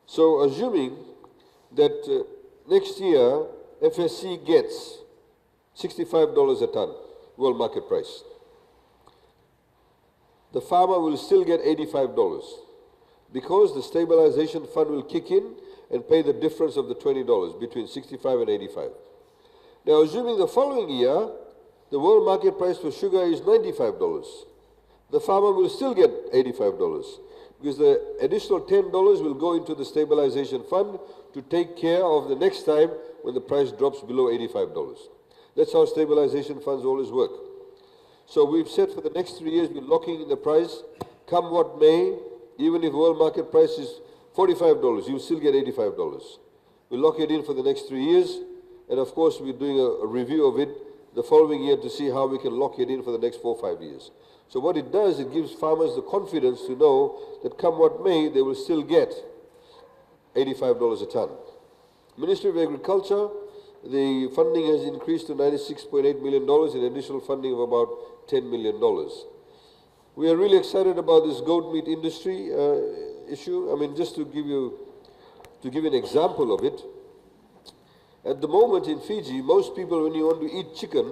So assuming that next year FSC gets $65 a ton, world market price, the farmer will still get $85 because the stabilization fund will kick in and pay the difference of the $20 between 65 and 85. Now, assuming the following year the world market price for sugar is $95, the farmer will still get $85 because the additional $10 will go into the stabilization fund to take care of the next time when the price drops below $85. That's how stabilization funds always work. So we've said for the next 3 years we're locking in the price, come what may, even if world market price is $45, you still get $85. We lock it in for the next 3 years, and of course we're doing a review of it the following year to see how we can lock it in for the next 4 or 5 years. So what it does, it gives farmers the confidence to know that come what may, they will still get $85 a ton. Ministry of Agriculture, the funding has increased to $96.8 million in additional funding of about $10 million. We are really excited about this goat meat industry issue. I mean, just to give you an example of it, at the moment in Fiji, most people, when you want to eat chicken,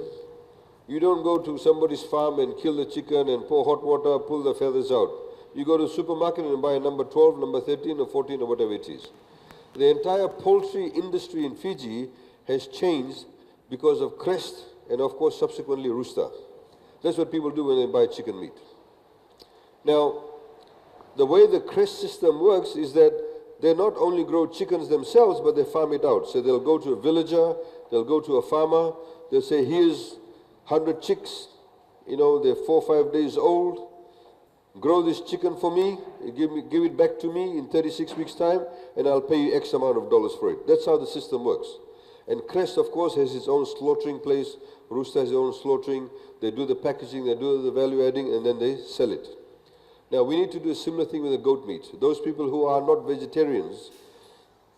you don't go to somebody's farm and kill the chicken and pour hot water, pull the feathers out. You go to the supermarket and buy a number 12, number 13 or 14 or whatever it is. The entire poultry industry in Fiji has changed because of crest and of course subsequently rooster. That's what people do when they buy chicken meat. Now, the way the crest system works is that they not only grow chickens themselves, but they farm it out. So they'll go to a villager, they'll go to a farmer, they'll say, here's 100 chicks, you know, they're 4 or 5 days old. Grow this chicken for me, give it back to me in 36 weeks' time, and I'll pay you X amount of dollars for it. That's how the system works. And Crest, of course, has its own slaughtering place. Rooster has their own slaughtering. They do the packaging, they do the value adding, and then they sell it. Now, we need to do a similar thing with the goat meat. Those people who are not vegetarians,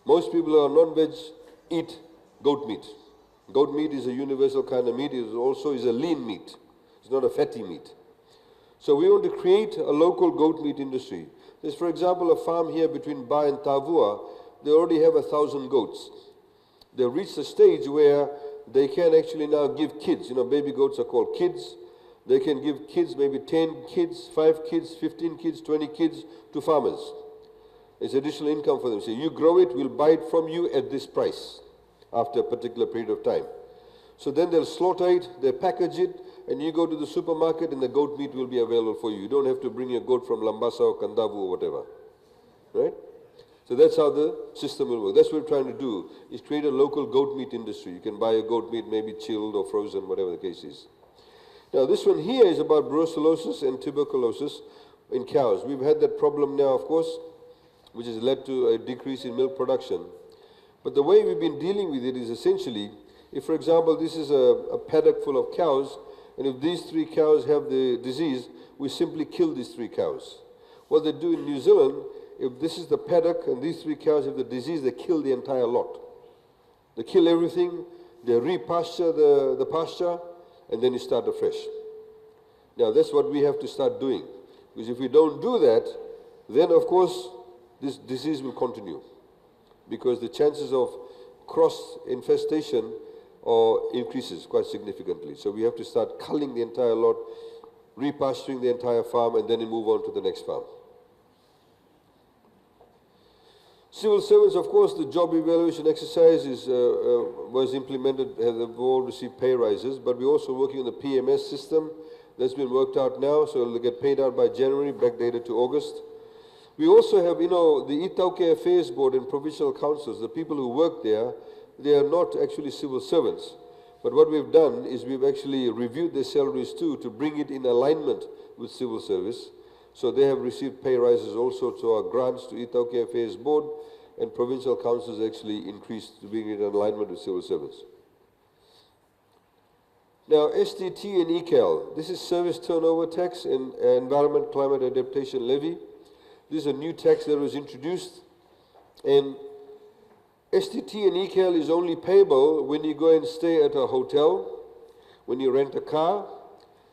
most people who are non-veg eat goat meat. Goat meat is a universal kind of meat. It also is a lean meat. It's not a fatty meat. So we want to create a local goat meat industry. There's, for example, a farm here between Ba and Tavua. They already have 1,000 goats. They've reached a stage where they can actually now give kids, you know, baby goats are called kids. They can give kids, maybe 10 kids, 5 kids, 15 kids, 20 kids to farmers. It's additional income for them. So you grow it, we'll buy it from you at this price after a particular period of time. So then they'll slaughter it, they package it, and you go to the supermarket and the goat meat will be available for you. You don't have to bring your goat from Lambasa or Kandavu or whatever. Right? So that's how the system will work. That's what we're trying to do, is create a local goat meat industry. You can buy a goat meat, maybe chilled or frozen, whatever the case is. Now this one here is about brucellosis and tuberculosis in cows. We've had that problem now, of course, which has led to a decrease in milk production. But the way we've been dealing with it is essentially, if for example this is a paddock full of cows, and if these 3 cows have the disease, we simply kill these 3 cows. What they do in New Zealand, if this is the paddock and these 3 cows have the disease, they kill the entire lot. They kill everything, they repasture the pasture, and then you start afresh. Now that's what we have to start doing. Because if we don't do that, then of course this disease will continue. Because the chances of cross-infestation increases quite significantly. So we have to start culling the entire lot, repasturing the entire farm, and then we move on to the next farm. Civil servants, of course, the job evaluation exercise was implemented, have all received pay rises, but we're also working on the PMS system. That's been worked out now, so it'll get paid out by January, backdated to August. We also have, you know, the Itauke Affairs Board and provincial councils, the people who work there, they are not actually civil servants. But what we've done is we've actually reviewed their salaries too to bring it in alignment with civil service. So they have received pay rises also to our grants to Itauke Affairs Board, and provincial councils actually increased to bring it in alignment with civil servants. Now, STT and ECAL, this is Service Turnover Tax and Environment Climate Adaptation Levy. This is a new tax that was introduced, and STT and ECAL is only payable when you go and stay at a hotel, when you rent a car,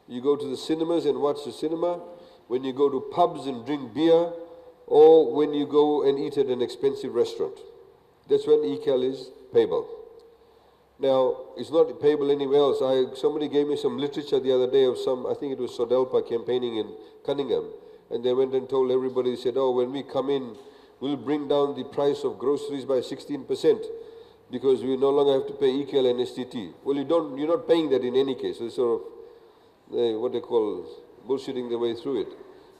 you go to the cinemas and watch the cinema, when you go to pubs and drink beer, or when you go and eat at an expensive restaurant. That's when ECAL is payable. Now, it's not payable anywhere else. Somebody gave me some literature the other day of I think it was Sodelpa campaigning in Cunningham, and they went and told everybody, they said, oh, when we come in, we'll bring down the price of groceries by 16% because we no longer have to pay ECAL and STT. Well, you're not paying that in any case. So it's sort of what they call bullshitting their way through it.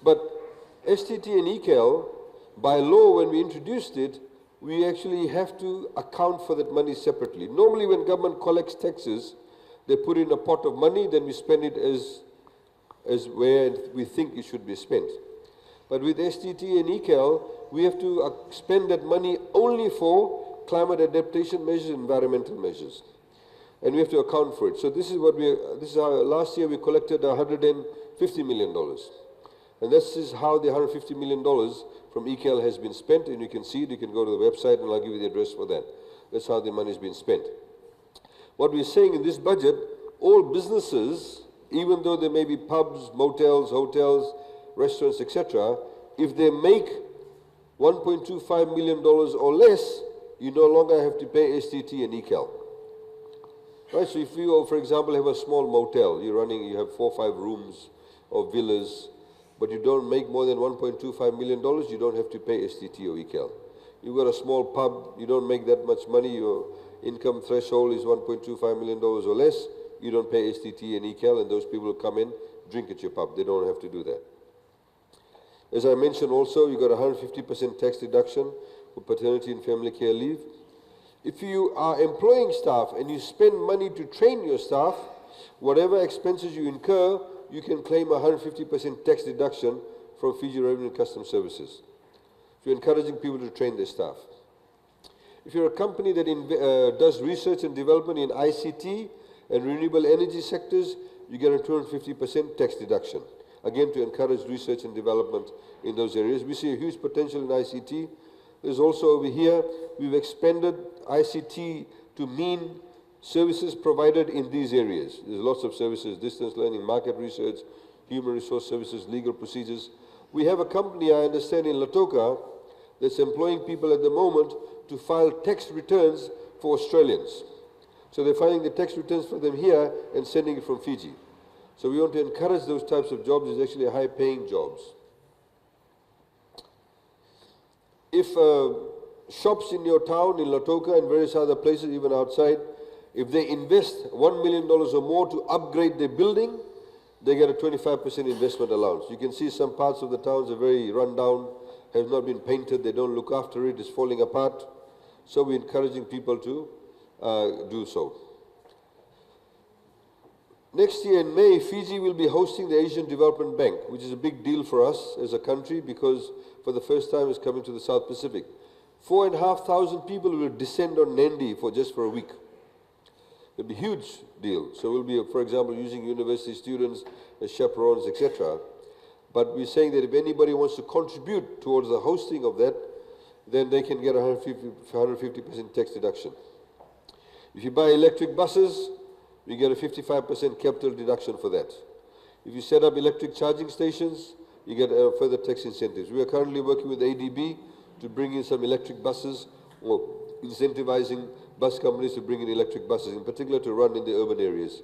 But STT and ECAL, by law, when we introduced it, we actually have to account for that money separately. Normally, when government collects taxes, they put in a pot of money, then we spend it as where we think it should be spent. But with STT and ECAL, we have to spend that money only for climate adaptation measures, environmental measures. And we have to account for it. So this is how last year we collected $150 million. And this is how the $150 million from ECAL has been spent, and you can see it, you can go to the website and I'll give you the address for that. That's how the money has been spent. What we're saying in this budget, all businesses, even though there may be pubs, motels, hotels, restaurants, etc., if they make $1.25 million or less, you no longer have to pay STT and ECAL. Right, so if you, for example, have a small motel, you have 4 or 5 rooms or villas, but you don't make more than $1.25 million, you don't have to pay STT or ECAL. You've got a small pub, you don't make that much money, your income threshold is $1.25 million or less, you don't pay STT and ECAL, and those people who come in, drink at your pub. They don't have to do that. As I mentioned also, you got 150% tax deduction for paternity and family care leave. If you are employing staff and you spend money to train your staff, whatever expenses you incur, you can claim 150% tax deduction from Fiji Revenue and Customs Services. So you're encouraging people to train their staff. If you're a company that does research and development in ICT and renewable energy sectors, you get a 250% tax deduction. Again, to encourage research and development in those areas. We see a huge potential in ICT. There's also over here, we've expanded ICT to mean services provided in these areas. There's lots of services, distance learning, market research, human resource services, legal procedures. We have a company, I understand, in Lautoka that's employing people at the moment to file tax returns for Australians. So they're filing the tax returns for them here and sending it from Fiji. So we want to encourage those types of jobs. It's actually high-paying jobs. If shops in your town, in Lautoka and various other places, even outside, if they invest $1 million or more to upgrade their building, they get a 25% investment allowance. You can see some parts of the towns are very run down, have not been painted, they don't look after it, it's falling apart. So we're encouraging people to do so. Next year in May, Fiji will be hosting the Asian Development Bank, which is a big deal for us as a country because for the first time it's coming to the South Pacific. 4,500 people will descend on Nandi for just a week. It'll be a huge deal. So we'll be, for example, using university students as chaperones, etc. But we're saying that if anybody wants to contribute towards the hosting of that, then they can get 150% tax deduction. If you buy electric buses, we get a 55% capital deduction for that. If you set up electric charging stations, you get further tax incentives. We are currently working with ADB to bring in some electric buses, or incentivizing bus companies to bring in electric buses, in particular to run in the urban areas.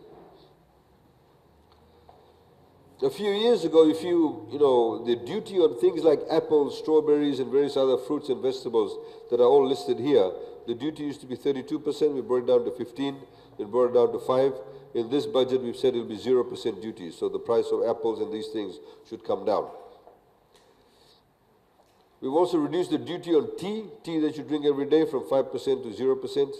A few years ago, the duty on things like apples, strawberries, and various other fruits and vegetables that are all listed here, the duty used to be 32%, we brought it down to 15%, then brought it down to 5%. In this budget, we've said it will be 0% duty, so the price of apples and these things should come down. We've also reduced the duty on tea that you drink every day from 5% to 0%.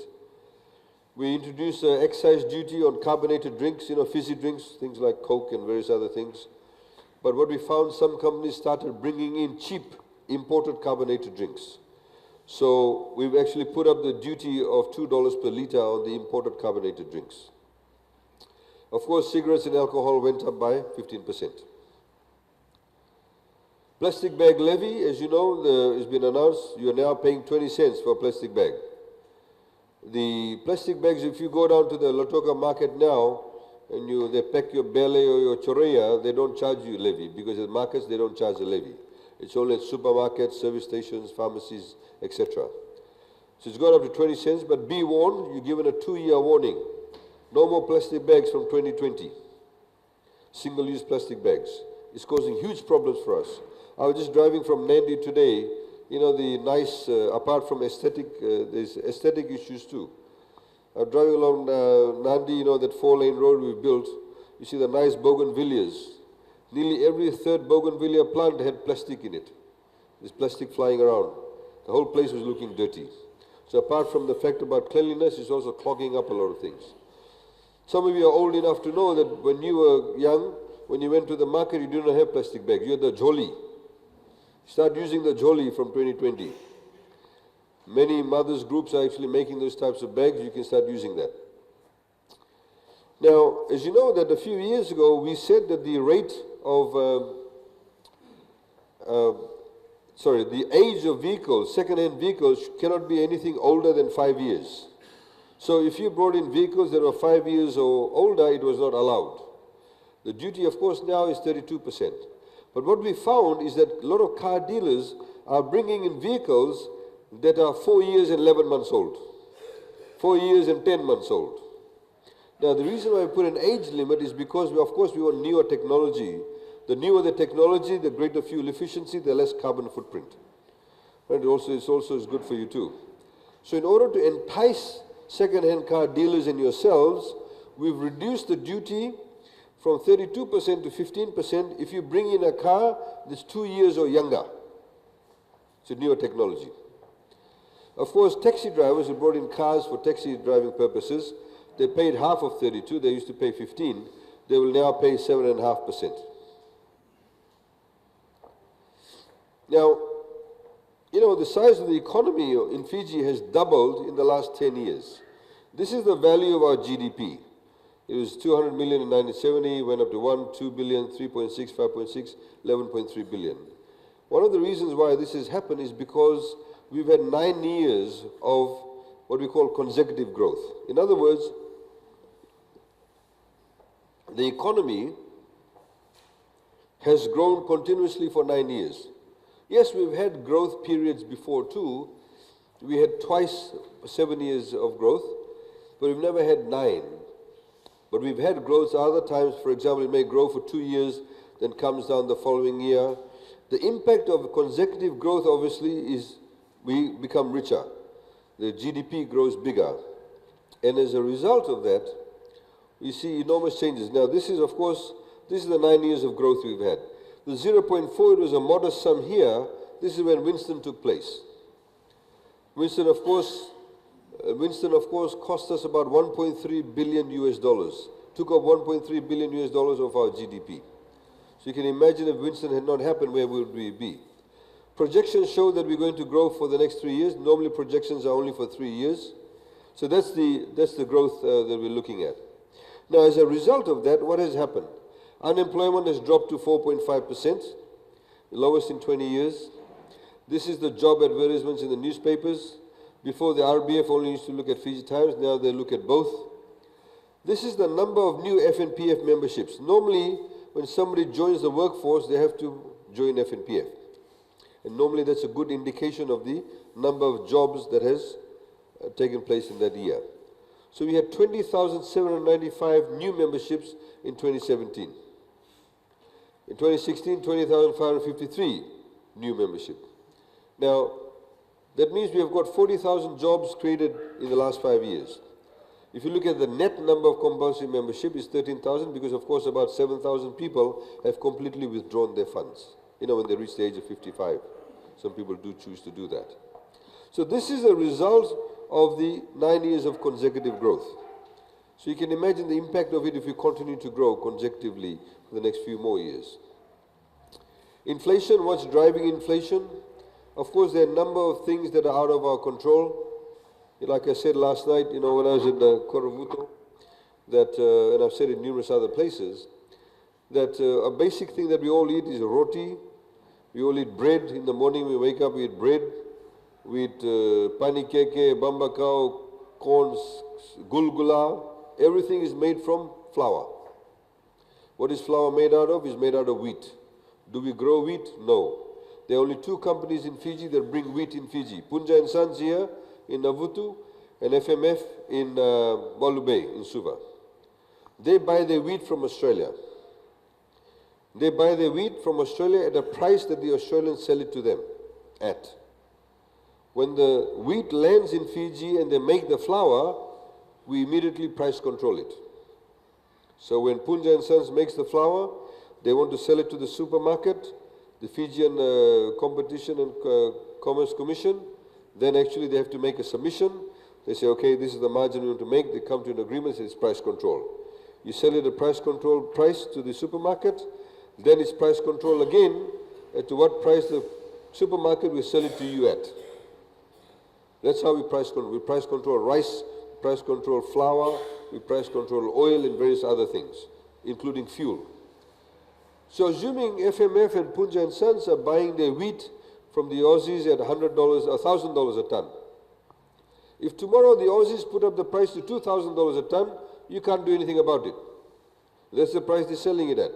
We introduced excise duty on carbonated drinks, fizzy drinks, things like Coke and various other things. But what we found, some companies started bringing in cheap imported carbonated drinks. So we've actually put up the duty of $2 per litre on the imported carbonated drinks. Of course, cigarettes and alcohol went up by 15%. Plastic bag levy, as you know, has been announced. You are now paying 20 cents for a plastic bag. The plastic bags, if you go down to the Lautoka market now, and they pack your bele or your choreya, they don't charge you levy, because at markets they don't charge a levy. It's only at supermarkets, service stations, pharmacies, etc. So it's gone up to 20 cents, but be warned, you're given a 2-year warning. No more plastic bags from 2020. Single-use plastic bags. It's causing huge problems for us. I was just driving from Nandi today. The nice, apart from aesthetic, there's aesthetic issues too. I'm driving along Nandi, that 4-lane road we built. You see the nice bougainvilleas. Nearly every third bougainvillea plant had plastic in it. There's plastic flying around. The whole place was looking dirty. So apart from the fact about cleanliness, it's also clogging up a lot of things. Some of you are old enough to know that when you were young, when you went to the market, you didn't have plastic bags. You had the jolly. Start using the jolly from 2020. Many mothers groups are actually making those types of bags. You can start using that. Now, as you know that a few years ago, we said that the rate of, the age of vehicles, second-hand vehicles, cannot be anything older than 5 years. So if you brought in vehicles that were 5 years or older, it was not allowed. The duty, of course, now is 32%. But what we found is that a lot of car dealers are bringing in vehicles that are 4 years and 11 months old, 4 years and 10 months old. Now, the reason why we put an age limit is because, of course, we want newer technology. The newer the technology, the greater fuel efficiency, the less carbon footprint. And it's also good for you too. So in order to entice second-hand car dealers and yourselves, we've reduced the duty from 32% to 15% if you bring in a car that's 2 years or younger. It's a newer technology. Of course, taxi drivers who brought in cars for taxi driving purposes, they paid half of 32, they used to pay 15, they will now pay 7.5%. Now, you know, the size of the economy in Fiji has doubled in the last 10 years. This is the value of our GDP. It was 200 million in 1970, went up to 1, 2 billion, 3.6, 5.6, 11.3 billion. One of the reasons why this has happened is because we've had 9 years of what we call consecutive growth. In other words, the economy has grown continuously for 9 years. Yes, we've had growth periods before too. We had twice 7 years of growth, but we've never had 9. But we've had growth other times. For example, it may grow for 2 years, then comes down the following year. The impact of consecutive growth, obviously, is we become richer. The GDP grows bigger. And as a result of that, we see enormous changes. Now, this is, of course, this is the 9 years of growth we've had. The 0.4, it was a modest sum here. This is when Winston took place. Winston, of course, cost us about 1.3 billion US dollars. Took up 1.3 billion US dollars of our GDP. So you can imagine if Winston had not happened, where would we be? Projections show that we're going to grow for the next 3 years. Normally projections are only for 3 years. So that's the growth that we're looking at. Now, as a result of that, what has happened? Unemployment has dropped to 4.5%, the lowest in 20 years. This is the job advertisements in the newspapers. Before, the RBF only used to look at Fiji Times, now they look at both. This is the number of new FNPF memberships. Normally, when somebody joins the workforce, they have to join FNPF. And normally that's a good indication of the number of jobs that has taken place in that year. So we had 20,795 new memberships in 2017. In 2016, 20,553 new membership. Now, that means we have got 40,000 jobs created in the last 5 years. If you look at the net number of compulsory membership, it's 13,000 because, of course, about 7,000 people have completely withdrawn their funds, you know, when they reach the age of 55. Some people do choose to do that. So this is a result of the 9 years of consecutive growth. So you can imagine the impact of it if we continue to grow consecutively for the next few more years. Inflation, what's driving inflation? Of course, there are a number of things that are out of our control. Like I said last night, you know, when I was in Koravuto, that, and I've said it in numerous other places, that a basic thing that we all eat is roti. We all eat bread. In the morning we wake up, we eat bread. We eat panikeke, bambakau, corns, gulgula. Everything is made from flour. What is flour made out of? It's made out of wheat. Do we grow wheat? No. There are only 2 companies in Fiji that bring wheat in Fiji. Punja and Sons here in Navutu and FMF in Walu Bay in Suva. They buy their wheat from Australia. They buy their wheat from Australia at a price that the Australians sell it to them at. When the wheat lands in Fiji and they make the flour, we immediately price control it. So when Punja and Sons makes the flour, they want to sell it to the supermarket, the Fijian Competition and Commerce Commission, then actually they have to make a submission. They say, okay, this is the margin we want to make. They come to an agreement, it's price control. You sell it at price control price to the supermarket, then it's price control again to what price the supermarket will sell it to you at. That's how we price control. We price control rice, price control flour, we price control oil and various other things, including fuel. So assuming FMF and Punja and Sons are buying their wheat from the Aussies at $100, $1,000 a ton. If tomorrow the Aussies put up the price to $2,000 a ton, you can't do anything about it. That's the price they're selling it at.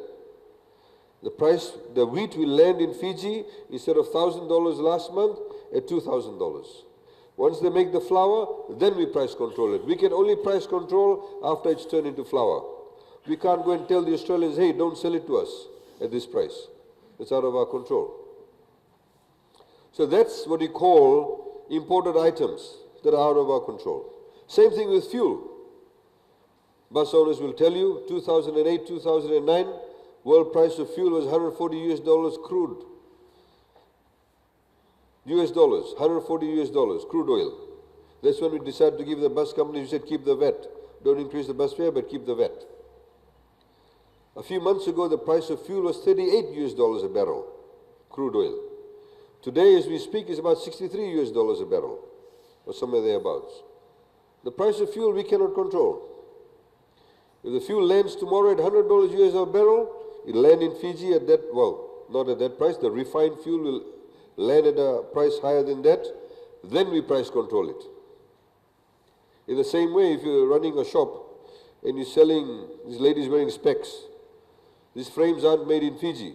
The price, the wheat will land in Fiji instead of $1,000 last month at $2,000. Once they make the flour, then we price control it. We can only price control after it's turned into flour. We can't go and tell the Australians, hey, don't sell it to us at this price. It's out of our control. So that's what we call imported items that are out of our control. Same thing with fuel. Bus owners will tell you, 2008, 2009, world price of fuel was $140 crude. US dollars, $140 crude oil. That's when we decided to give the bus companies, we said keep the VAT. Don't increase the bus fare, but keep the VAT. A few months ago, the price of fuel was $38 a barrel, crude oil. Today, as we speak, is about $63 a barrel, or somewhere thereabouts. The price of fuel we cannot control. If the fuel lands tomorrow at $100 US a barrel, it'll land in Fiji at that, well, not at that price. The refined fuel will land at a price higher than that. Then we price control it. In the same way, if you're running a shop and you're selling, this lady's wearing specs, these frames aren't made in Fiji.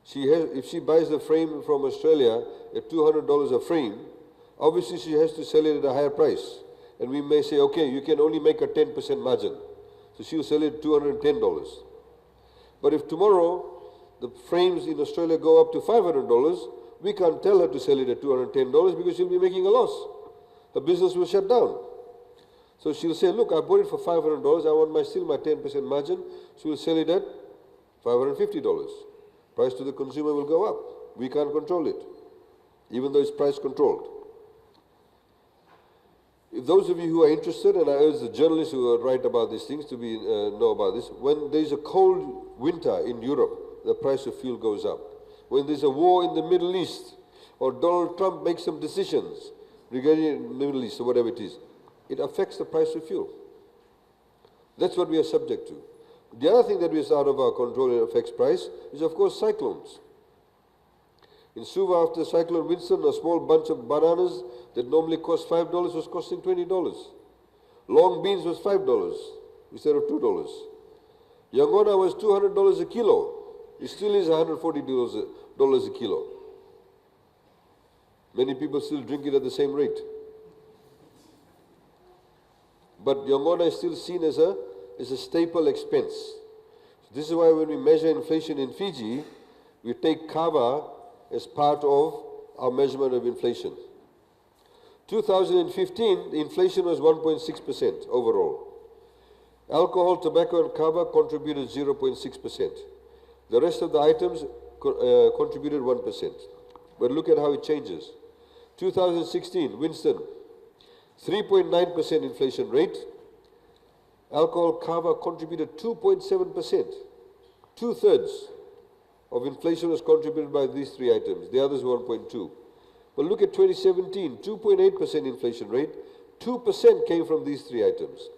If she buys the frame from Australia at $200 a frame, obviously she has to sell it at a higher price. And we may say, okay, you can only make a 10% margin. So she'll sell it at $210. But if tomorrow the frames in Australia go up to $500, we can't tell her to sell it at $210 because she'll be making a loss. Her business will shut down. So she'll say, look, I bought it for $500, I want still my 10% margin. She will sell it at $550. Price to the consumer will go up. We can't control it, even though it's price controlled. If those of you who are interested, and I urge the journalists who write about these things to know about this, when there's a cold winter in Europe, the price of fuel goes up. When there's a war in the Middle East, or Donald Trump makes some decisions regarding the Middle East, or whatever it is, it affects the price of fuel. That's what we are subject to. The other thing that is out of our control and affects price is, of course, cyclones. In Suva, after Cyclone Winston, a small bunch of bananas that normally cost $5 was costing $20. Long beans was $5 instead of $2. Yangona was $200 a kilo. It still is $140 a kilo. Many people still drink it at the same rate. But Yangona is still seen as a staple expense. This is why when we measure inflation in Fiji, we take kava as part of our measurement of inflation. 2015, the inflation was 1.6% overall. Alcohol, tobacco, and kava contributed 0.6%. The rest of the items contributed 1%. But look at how it changes. 2016, Winston, 3.9% inflation rate. Alcohol, kava contributed 2.7%. 2/3 of inflation was contributed by these three items. The others were 1.2. But look at 2017, 2.8% inflation rate. 2% came from these three items.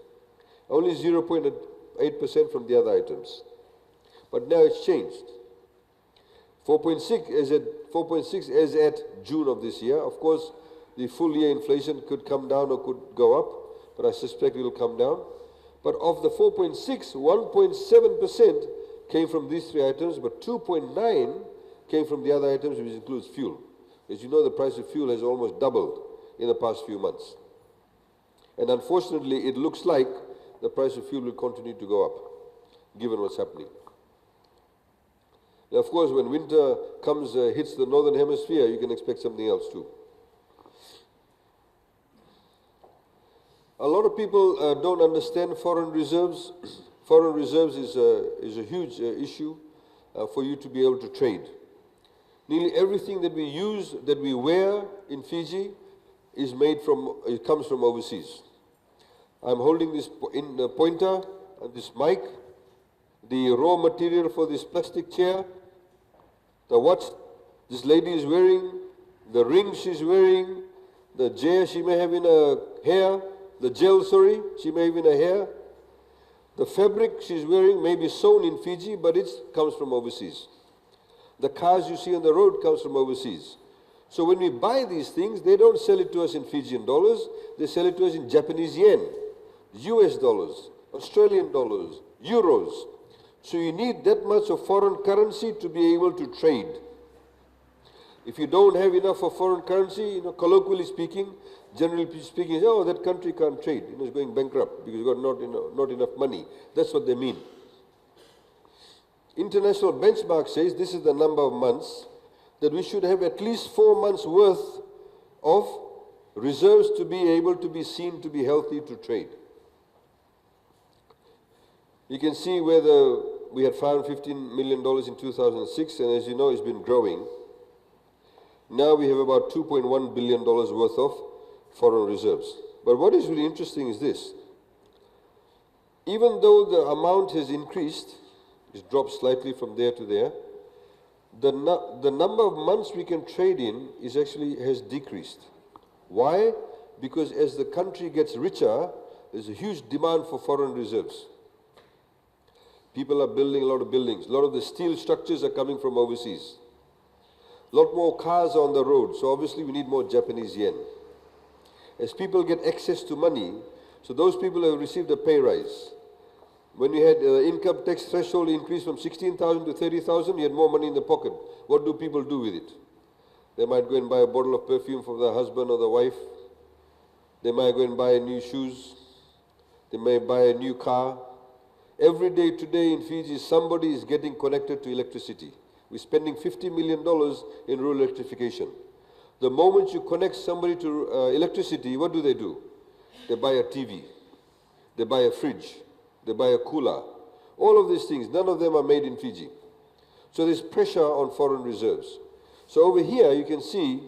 Only 0.8% from the other items. But now it's changed. 4.6 as at June of this year. Of course, the full year inflation could come down or could go up, but I suspect it will come down. But of the 4.6, 1.7% came from these three items, but 2.9 came from the other items, which includes fuel. As you know, the price of fuel has almost doubled in the past few months. And unfortunately, it looks like the price of fuel will continue to go up, given what's happening. Now, of course, when winter comes, hits the northern hemisphere, you can expect something else too. A lot of people don't understand foreign reserves. Foreign reserves is a huge issue for you to be able to trade. Nearly everything that we use, that we wear in Fiji, it comes from overseas. I'm holding this pointer and this mic, the raw material for this plastic chair, the watch this lady is wearing, the ring she's wearing, the gel she may have in her hair, she may have in her hair. The fabric she's wearing may be sewn in Fiji, but it comes from overseas. The cars you see on the road comes from overseas. So when we buy these things, they don't sell it to us in Fijian dollars, they sell it to us in Japanese yen, US dollars, Australian dollars, euros. So you need that much of foreign currency to be able to trade. If you don't have enough of foreign currency, colloquially speaking, generally speaking, oh, that country can't trade, it's going bankrupt because you've got not enough money. That's what they mean. International benchmark says this is the number of months that we should have at least 4 months worth of reserves to be able to be seen to be healthy to trade. You can see where we had $515 million in 2006, and as you know, it's been growing. Now we have about $2.1 billion worth of foreign reserves. But what is really interesting is this. Even though the amount has increased, it's dropped slightly from there to there, the number of months we can trade in has decreased. Why? Because as the country gets richer, there's a huge demand for foreign reserves. People are building a lot of buildings. A lot of the steel structures are coming from overseas. A lot more cars are on the road, so obviously we need more Japanese yen. As people get access to money, so those people have received a pay rise. When you had income tax threshold increase from 16,000 to 30,000, you had more money in the pocket. What do people do with it? They might go and buy a bottle of perfume for the husband or the wife. They might go and buy new shoes. They may buy a new car. Every day today in Fiji, somebody is getting connected to electricity. We're spending $50 million in rural electrification. The moment you connect somebody to electricity, what do? They buy a TV. They buy a fridge. They buy a cooler. All of these things, none of them are made in Fiji. So there's pressure on foreign reserves. So over here, you can see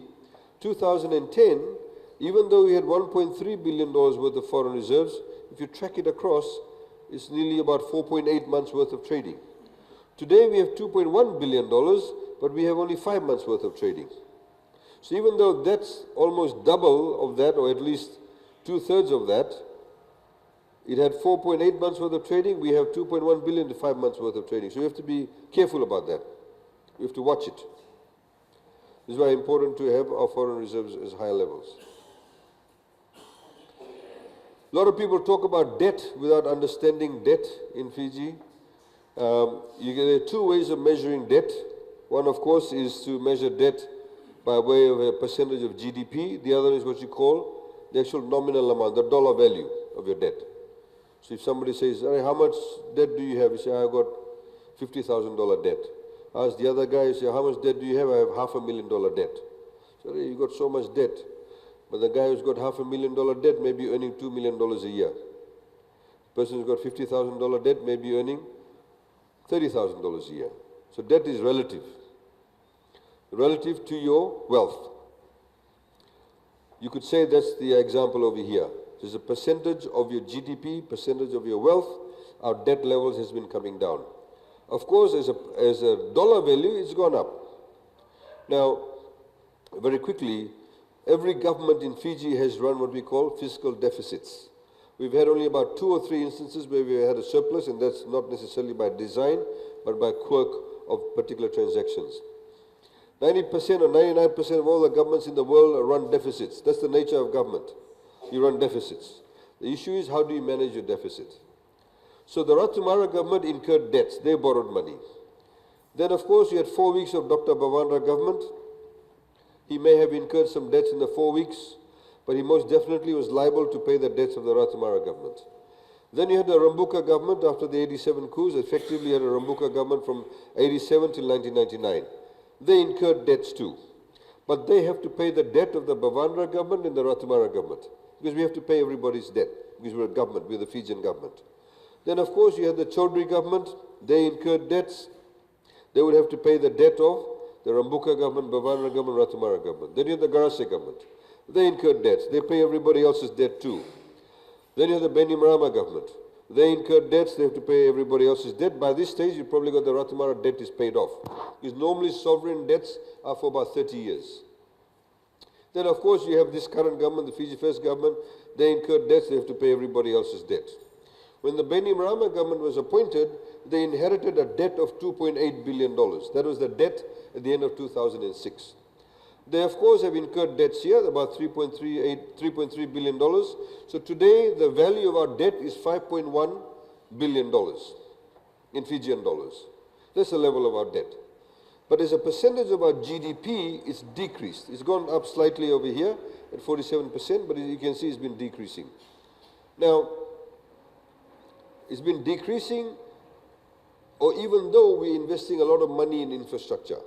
2010, even though we had $1.3 billion worth of foreign reserves, if you track it across, it's nearly about 4.8 months worth of trading. Today we have $2.1 billion, but we have only 5 months worth of trading. So even though that's almost double of that, or at least 2/3 of that, it had 4.8 months worth of trading, we have 2.1 billion to 5 months worth of trading. So we have to be careful about that. We have to watch it. This is why it's important to have our foreign reserves as high levels. A lot of people talk about debt without understanding debt in Fiji. There are two ways of measuring debt. One, of course, is to measure debt by way of a percentage of GDP. The other is what you call the actual nominal amount, the dollar value of your debt. So if somebody says, "Hey, how much debt do you have?" You say, "I've got $50,000 debt." Ask the other guy, you say, "How much debt do you have?" "I have $500,000 debt." So hey, you got so much debt. But the guy who's got $500,000 debt may be earning $2 million a year. The person who's got $50,000 debt may be earning $30,000 a year. So debt is relative to your wealth. You could say that's the example over here. There's a percentage of your GDP, percentage of your wealth, our debt levels has been coming down. Of course, as a dollar value, it's gone up. Now, very quickly, every government in Fiji has run what we call fiscal deficits. We've had only about 2 or 3 instances where we had a surplus, and that's not necessarily by design, but by quirk of particular transactions. 90% or 99% of all the governments in the world run deficits. That's the nature of government. You run deficits. The issue is, how do you manage your deficit? So the Ratumara government incurred debts. They borrowed money. Then, of course, you had 4 weeks of Dr. Bavandra government. He may have incurred some debts in the 4 weeks, but he most definitely was liable to pay the debts of the Ratumara government. Then you had the Rambuka government after the 87 coups. Effectively, you had a Rambuka government from 87 till 1999. They incurred debts too. But they have to pay the debt of the Bavandra government and the Ratumara government, because we have to pay everybody's debt, because we're a government, we're the Fijian government. Then, of course, you had the Chaudhry government. They incurred debts. They would have to pay the debt of the Rambuka government, Bavandra government, Ratumara government. Then you have the Garase government. They incurred debts. They pay everybody else's debt too. Then you have the Beni Marama government. They incurred debts. They have to pay everybody else's debt. By this stage, you probably got the Ratumara debt is paid off, because normally sovereign debts are for about 30 years. Then, of course, you have this current government, the Fiji First government. They incurred debts. They have to pay everybody else's debt. When the Beni Marama government was appointed, they inherited a debt of $2.8 billion. That was the debt at the end of 2006. They, of course, have incurred debts here, about $3.3 billion. So today, the value of our debt is $5.1 billion in Fijian dollars. That's the level of our debt. But as a percentage of our GDP, it's decreased. It's gone up slightly over here at 47%, but as you can see, it's been decreasing. Now, it's been decreasing, or even though we're investing a lot of money in infrastructure.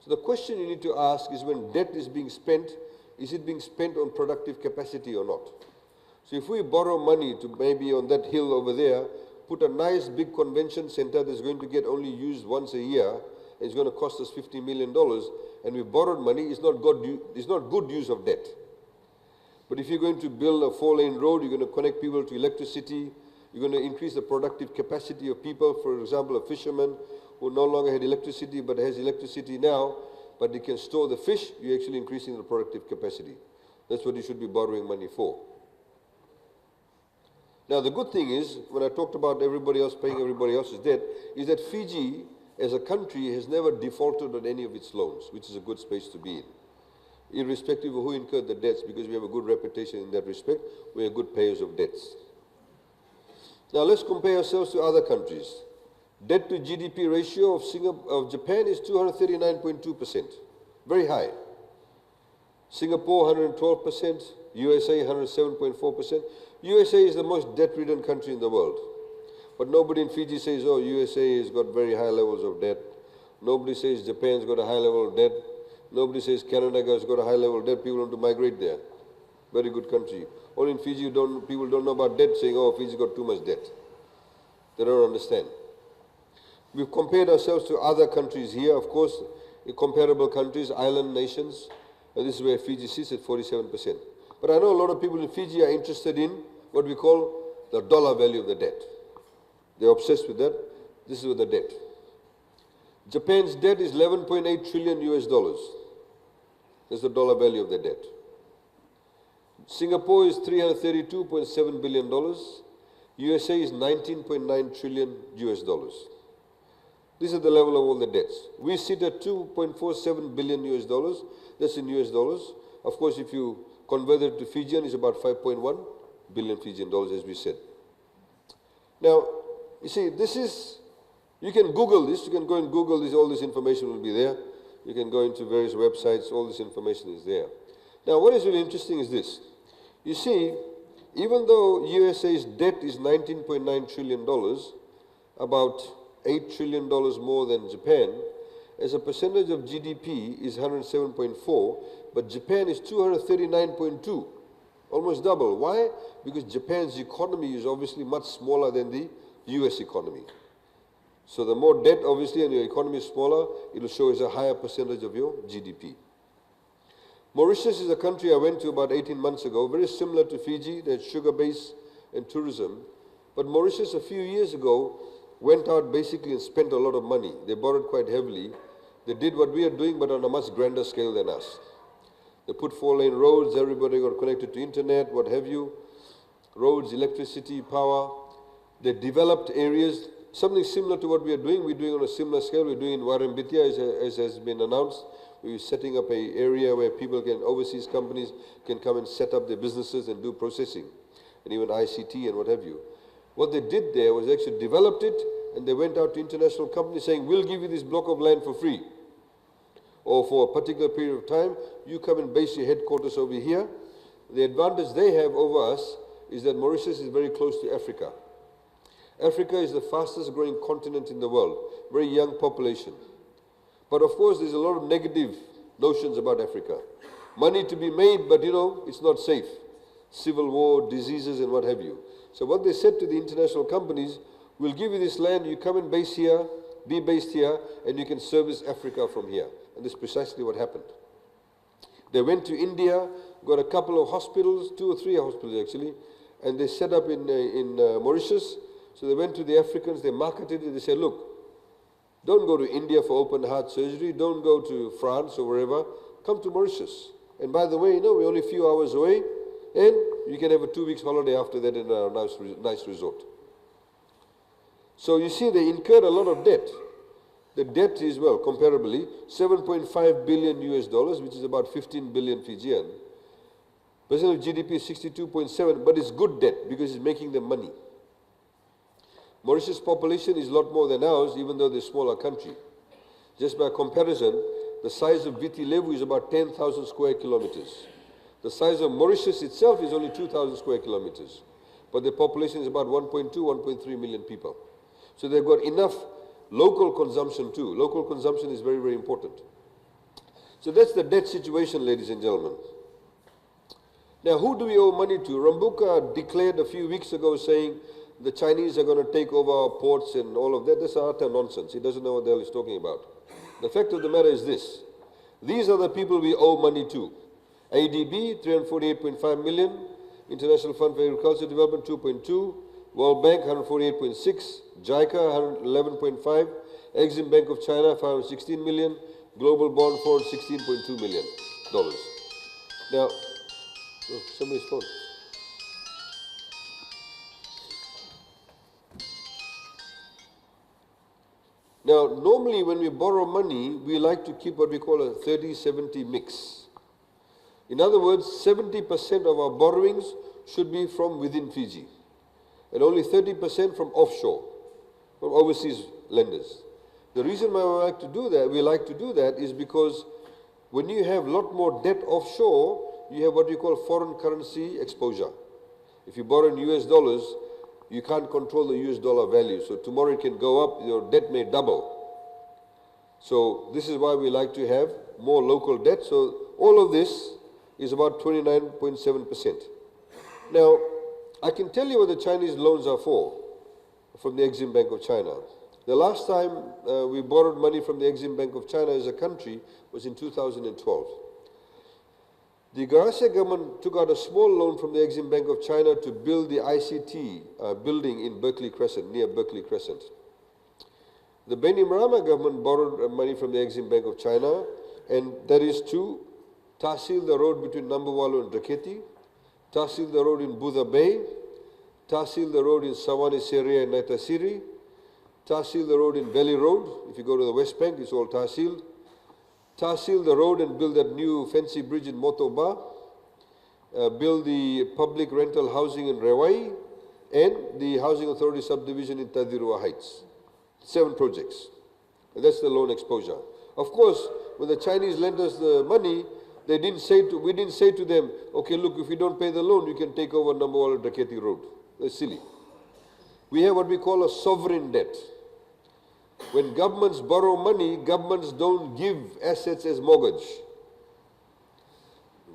So the question you need to ask is, when debt is being spent, is it being spent on productive capacity or not? So if we borrow money to maybe on that hill over there, put a nice big convention center that's going to get only used once a year, and it's going to cost us $50 million, and we borrowed money, it's not good use of debt. But if you're going to build a 4-lane road, you're going to connect people to electricity, you're going to increase the productive capacity of people. For example, a fisherman who no longer had electricity but has electricity now, but they can store the fish, you're actually increasing the productive capacity. That's what you should be borrowing money for. Now, the good thing is, when I talked about everybody else paying everybody else's debt, is that Fiji, as a country, has never defaulted on any of its loans, which is a good space to be in. Irrespective of who incurred the debts, because we have a good reputation in that respect, we are good payers of debts. Now, let's compare ourselves to other countries. Debt to GDP ratio of Japan is 239.2%, very high. Singapore, 112%, USA, 107.4%. USA is the most debt-ridden country in the world. But nobody in Fiji says, oh, USA has got very high levels of debt. Nobody says Japan's got a high level of debt. Nobody says Canada has got a high level of debt. People want to migrate there. Very good country. Only in Fiji, people don't know about debt, saying, oh, Fiji's got too much debt. They don't understand. We've compared ourselves to other countries here, of course, in comparable countries, island nations. And this is where Fiji sits at 47%. But I know a lot of people in Fiji are interested in what we call the dollar value of the debt. They're obsessed with that. This is with the debt. Japan's debt is 11.8 trillion US dollars. That's the dollar value of the debt. Singapore is $332.7 billion. USA is 19.9 trillion US dollars. This is the level of all the debts. We sit at 2.47 billion US dollars. That's in US dollars. Of course, if you convert it to Fijian, it's about 5.1 billion Fijian dollars, as we said. Now, you see, this is, you can Google this, you can go and Google this, all this information will be there. You can go into various websites, all this information is there. Now, what is really interesting is this. You see, even though USA's debt is $19.9 trillion, about $8 trillion more than Japan, as a percentage of GDP is 107.4, but Japan is 239.2, almost double. Why? Because Japan's economy is obviously much smaller than the US economy. So the more debt, obviously, and your economy is smaller, it will show as a higher percentage of your GDP. Mauritius is a country I went to about 18 months ago, very similar to Fiji. They had sugar base and tourism. But Mauritius, a few years ago, went out basically and spent a lot of money. They borrowed quite heavily. They did what we are doing, but on a much grander scale than us. They put 4-lane roads, everybody got connected to internet, what have you. Roads, electricity, power. They developed areas, something similar to what we are doing. We're doing on a similar scale. We're doing in Warembitia, as has been announced. We're setting up an area where people can, overseas companies can come and set up their businesses and do processing, and even ICT and what have you. What they did there was actually developed it, and they went out to international companies saying, we'll give you this block of land for free. Or for a particular period of time, you come and base your headquarters over here. The advantage they have over us is that Mauritius is very close to Africa. Africa is the fastest growing continent in the world, very young population. But of course, there's a lot of negative notions about Africa. Money to be made, but you know, it's not safe. Civil war, diseases, and what have you. So what they said to the international companies, we'll give you this land, you come and base here, be based here, and you can service Africa from here. And this is precisely what happened. They went to India, got a couple of hospitals, 2 or 3 hospitals actually, and they set up in Mauritius. So they went to the Africans, they marketed it, they said, look, don't go to India for open heart surgery, don't go to France or wherever, come to Mauritius. And by the way, you know, we're only a few hours away, and you can have a 2 weeks holiday after that in a nice resort. So you see, they incurred a lot of debt. The debt is, well, comparably, 7.5 billion US dollars, which is about 15 billion Fijian. Percent of GDP is 62.7, but it's good debt because it's making them money. Mauritius' population is a lot more than ours, even though they're a smaller country. Just by comparison, the size of Viti Levu is about 10,000 square kilometers. The size of Mauritius itself is only 2,000 square kilometers. But the population is about 1.2, 1.3 million people. So they've got enough local consumption too. Local consumption is very, very important. So that's the debt situation, ladies and gentlemen. Now, who do we owe money to? Rambuka declared a few weeks ago saying the Chinese are going to take over our ports and all of that. That's utter nonsense. He doesn't know what the hell he's talking about. The fact of the matter is this. These are the people we owe money to. ADB, 348.5 million. International Fund for Agriculture Development, 2.2. World Bank, 148.6. JICA, 111.5. Exim Bank of China, 516 million. Global Bond Fund, $16.2 million. Now, oh, somebody's phone. Now, normally when we borrow money, we like to keep what we call a 30-70 mix. In other words, 70% of our borrowings should be from within Fiji, and only 30% from offshore, from overseas lenders. The reason why we like to do that is because when you have a lot more debt offshore, you have what we call foreign currency exposure. If you borrow in US dollars, you can't control the US dollar value. So tomorrow it can go up, your debt may double. So this is why we like to have more local debt. So all of this is about 29.7%. Now, I can tell you what the Chinese loans are for from the Exim Bank of China. The last time we borrowed money from the Exim Bank of China as a country was in 2012. The Garcia government took out a small loan from the Exim Bank of China to build the ICT building in Berkeley Crescent, near Berkeley Crescent. The Bainimarama government borrowed money from the Exim Bank of China, and that is to tahsil the road between Nambuwalu and Draketi, tahsil the road in Buddha Bay, tahsil the road in Sawani Seria and Naitasiri, tahsil the road in Valley Road. If you go to the West Bank, it's all tahsil. Tahsil the road and build that new fancy bridge in Motoba, build the public rental housing in Rewai, and the Housing Authority subdivision in Tadirua Heights. 7 projects. And that's the loan exposure. Of course, when the Chinese lent us the money, we didn't say to them, okay, look, if you don't pay the loan, you can take over Nambuwalu Draketi Road. That's silly. We have what we call a sovereign debt. When governments borrow money, governments don't give assets as mortgage.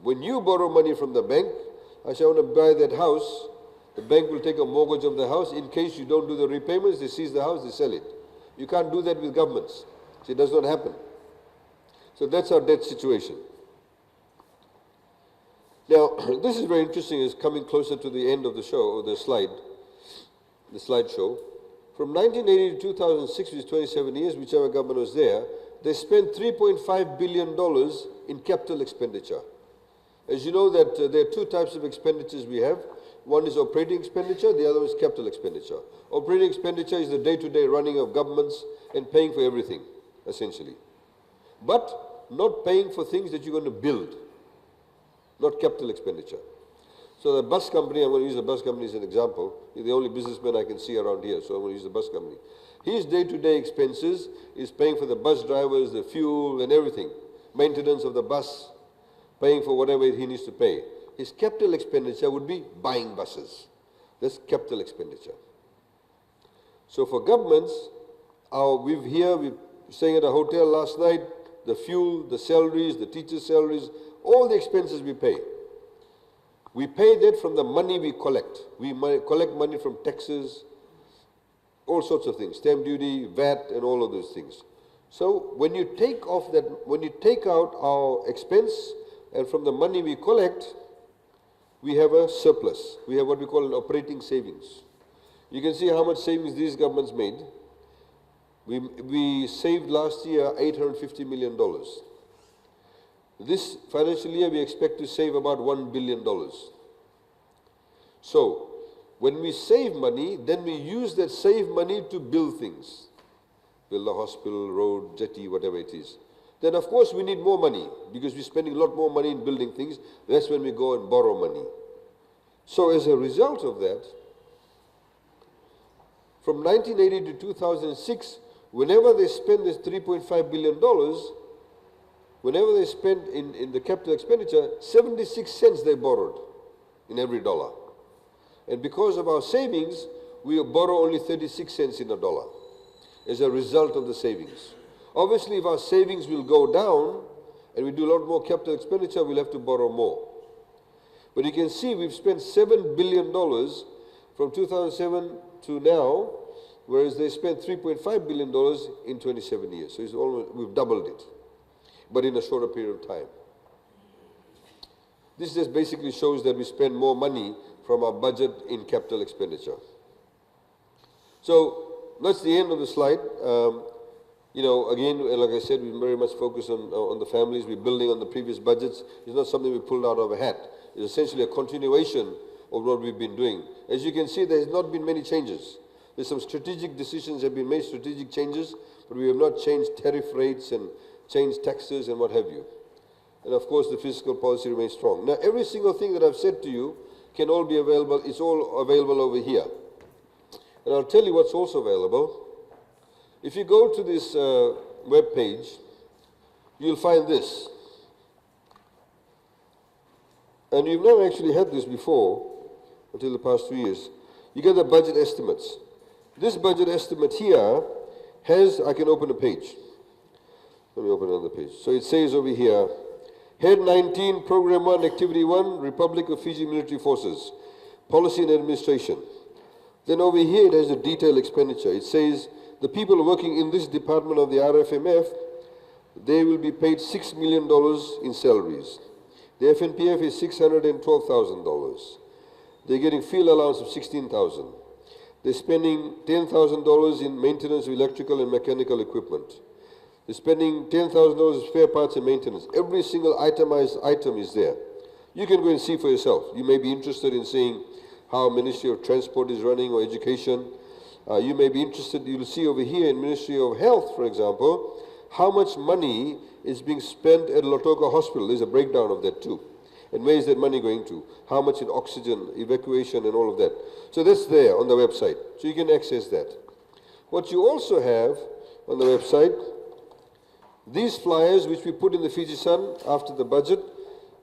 When you borrow money from the bank, I say I want to buy that house, the bank will take a mortgage of the house. In case you don't do the repayments, they seize the house, they sell it. You can't do that with governments. So it does not happen. So that's our debt situation. Now, this is very interesting. It's coming closer to the end of the show, or the slideshow. From 1980 to 2006, which is 27 years, whichever government was there, they spent $3.5 billion in capital expenditure. As you know that there are 2 types of expenditures we have. One is operating expenditure, the other is capital expenditure. Operating expenditure is the day-to-day running of governments and paying for everything, essentially. But not paying for things that you're going to build, not capital expenditure. So the bus company, I'm going to use the bus company as an example. He's the only businessman I can see around here, so I'm going to use the bus company. His day-to-day expenses is paying for the bus drivers, the fuel and everything, maintenance of the bus, paying for whatever he needs to pay. His capital expenditure would be buying buses. That's capital expenditure. So for governments, we're staying at a hotel last night, the fuel, the salaries, the teachers' salaries, all the expenses we pay. We pay that from the money we collect. We collect money from taxes, all sorts of things, stamp duty, VAT, and all of those things. So when you take out our expense and from the money we collect, we have a surplus. We have what we call an operating savings. You can see how much savings these governments made. We saved last year $850 million. This financial year, we expect to save about $1 billion. So, when we save money, then we use that saved money to build things. Build a hospital, road, jetty, whatever it is. Then, of course, we need more money because we're spending a lot more money in building things. That's when we go and borrow money. So, as a result of that, from 1980 to 2006, whenever they spend this $3.5 billion, whenever they spend in the capital expenditure, 76 cents they borrowed in every dollar. And because of our savings, we borrow only 36 cents in a dollar as a result of the savings. Obviously, if our savings will go down and we do a lot more capital expenditure, we'll have to borrow more. But you can see we've spent $7 billion from 2007 to now, whereas they spent $3.5 billion in 27 years. So it's almost, we've doubled it, but in a shorter period of time. This just basically shows that we spend more money from our budget in capital expenditure. So that's the end of the slide. You know, again, like I said, we very much focus on the families. We're building on the previous budgets. It's not something we pulled out of a hat. It's essentially a continuation of what we've been doing. As you can see, there has not been many changes. There's some strategic decisions have been made, strategic changes, but we have not changed tariff rates and changed taxes and what have you. And of course, the fiscal policy remains strong. Now, every single thing that I've said to you can all be available. It's all available over here. And I'll tell you what's also available. If you go to this web page, you'll find this. And you've never actually had this before until the past 2 years. You get the budget estimates. This budget estimate here has, I can open a page. Let me open another page. So it says over here, Head 19, Program 1, Activity 1, Republic of Fiji Military Forces, Policy and Administration. Then over here it has the detailed expenditure. It says the people working in this department of the RFMF, they will be paid $6 million in salaries. The FNPF is $612,000. They're getting field allowance of $16,000. They're spending $10,000 in maintenance of electrical and mechanical equipment. They're spending $10,000 in spare parts and maintenance. Every single itemized item is there. You can go and see for yourself. You may be interested in seeing how Ministry of Transport is running or Education. You may be interested, you'll see over here in Ministry of Health, for example, how much money is being spent at Lautoka Hospital. There's a breakdown of that too. And where is that money going to? How much in oxygen, evacuation, and all of that. So that's there on the website. So you can access that. What you also have on the website, these flyers which we put in the Fiji Sun after the budget,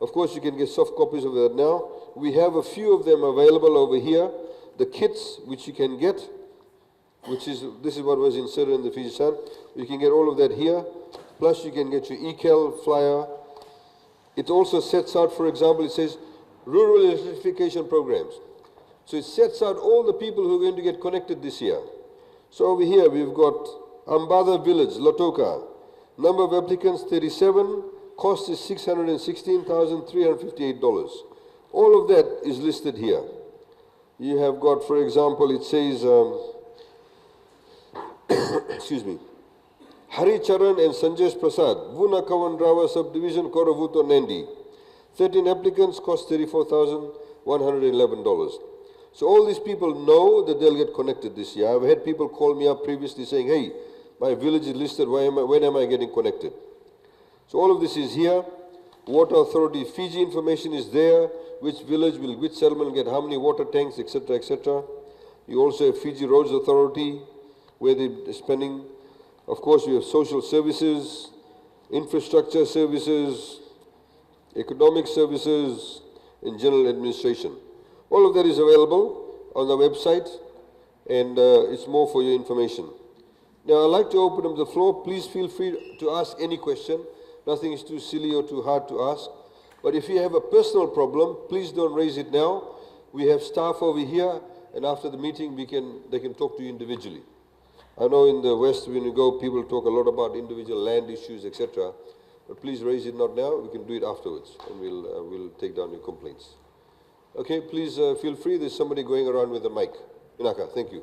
of course you can get soft copies of that now. We have a few of them available over here. The kits which you can get, this is what was inserted in the Fiji Sun. You can get all of that here. Plus you can get your ECAL flyer. It also sets out, for example, it says rural electrification programs. So it sets out all the people who are going to get connected this year. So over here we've got Ambada Village, Lautoka. Number of applicants 37, cost is $616,358. All of that is listed here. You have got, for example, it says, excuse me, Hari Charan and Sanjesh Prasad, Vunakawandrawa Subdivision, Koravuto, Nandi. 13 applicants, cost $34,111. So all these people know that they'll get connected this year. I've had people call me up previously saying, hey, my village is listed, when am I getting connected? So all of this is here. Water Authority Fiji information is there. Which village will, which settlement will get how many water tanks, etc., etc. You also have Fiji Roads Authority, where they're spending. Of course, we have social services, infrastructure services, economic services, and general administration. All of that is available on the website, and it's more for your information. Now, I'd like to open up the floor. Please feel free to ask any question. Nothing is too silly or too hard to ask. But if you have a personal problem, please don't raise it now. We have staff over here, and after the meeting, they can talk to you individually. I know in the West, when you go, people talk a lot about individual land issues, etc. But please raise it not now. We can do it afterwards, and we'll take down your complaints. Okay, please feel free. There's somebody going around with a mic. Inaka, thank you.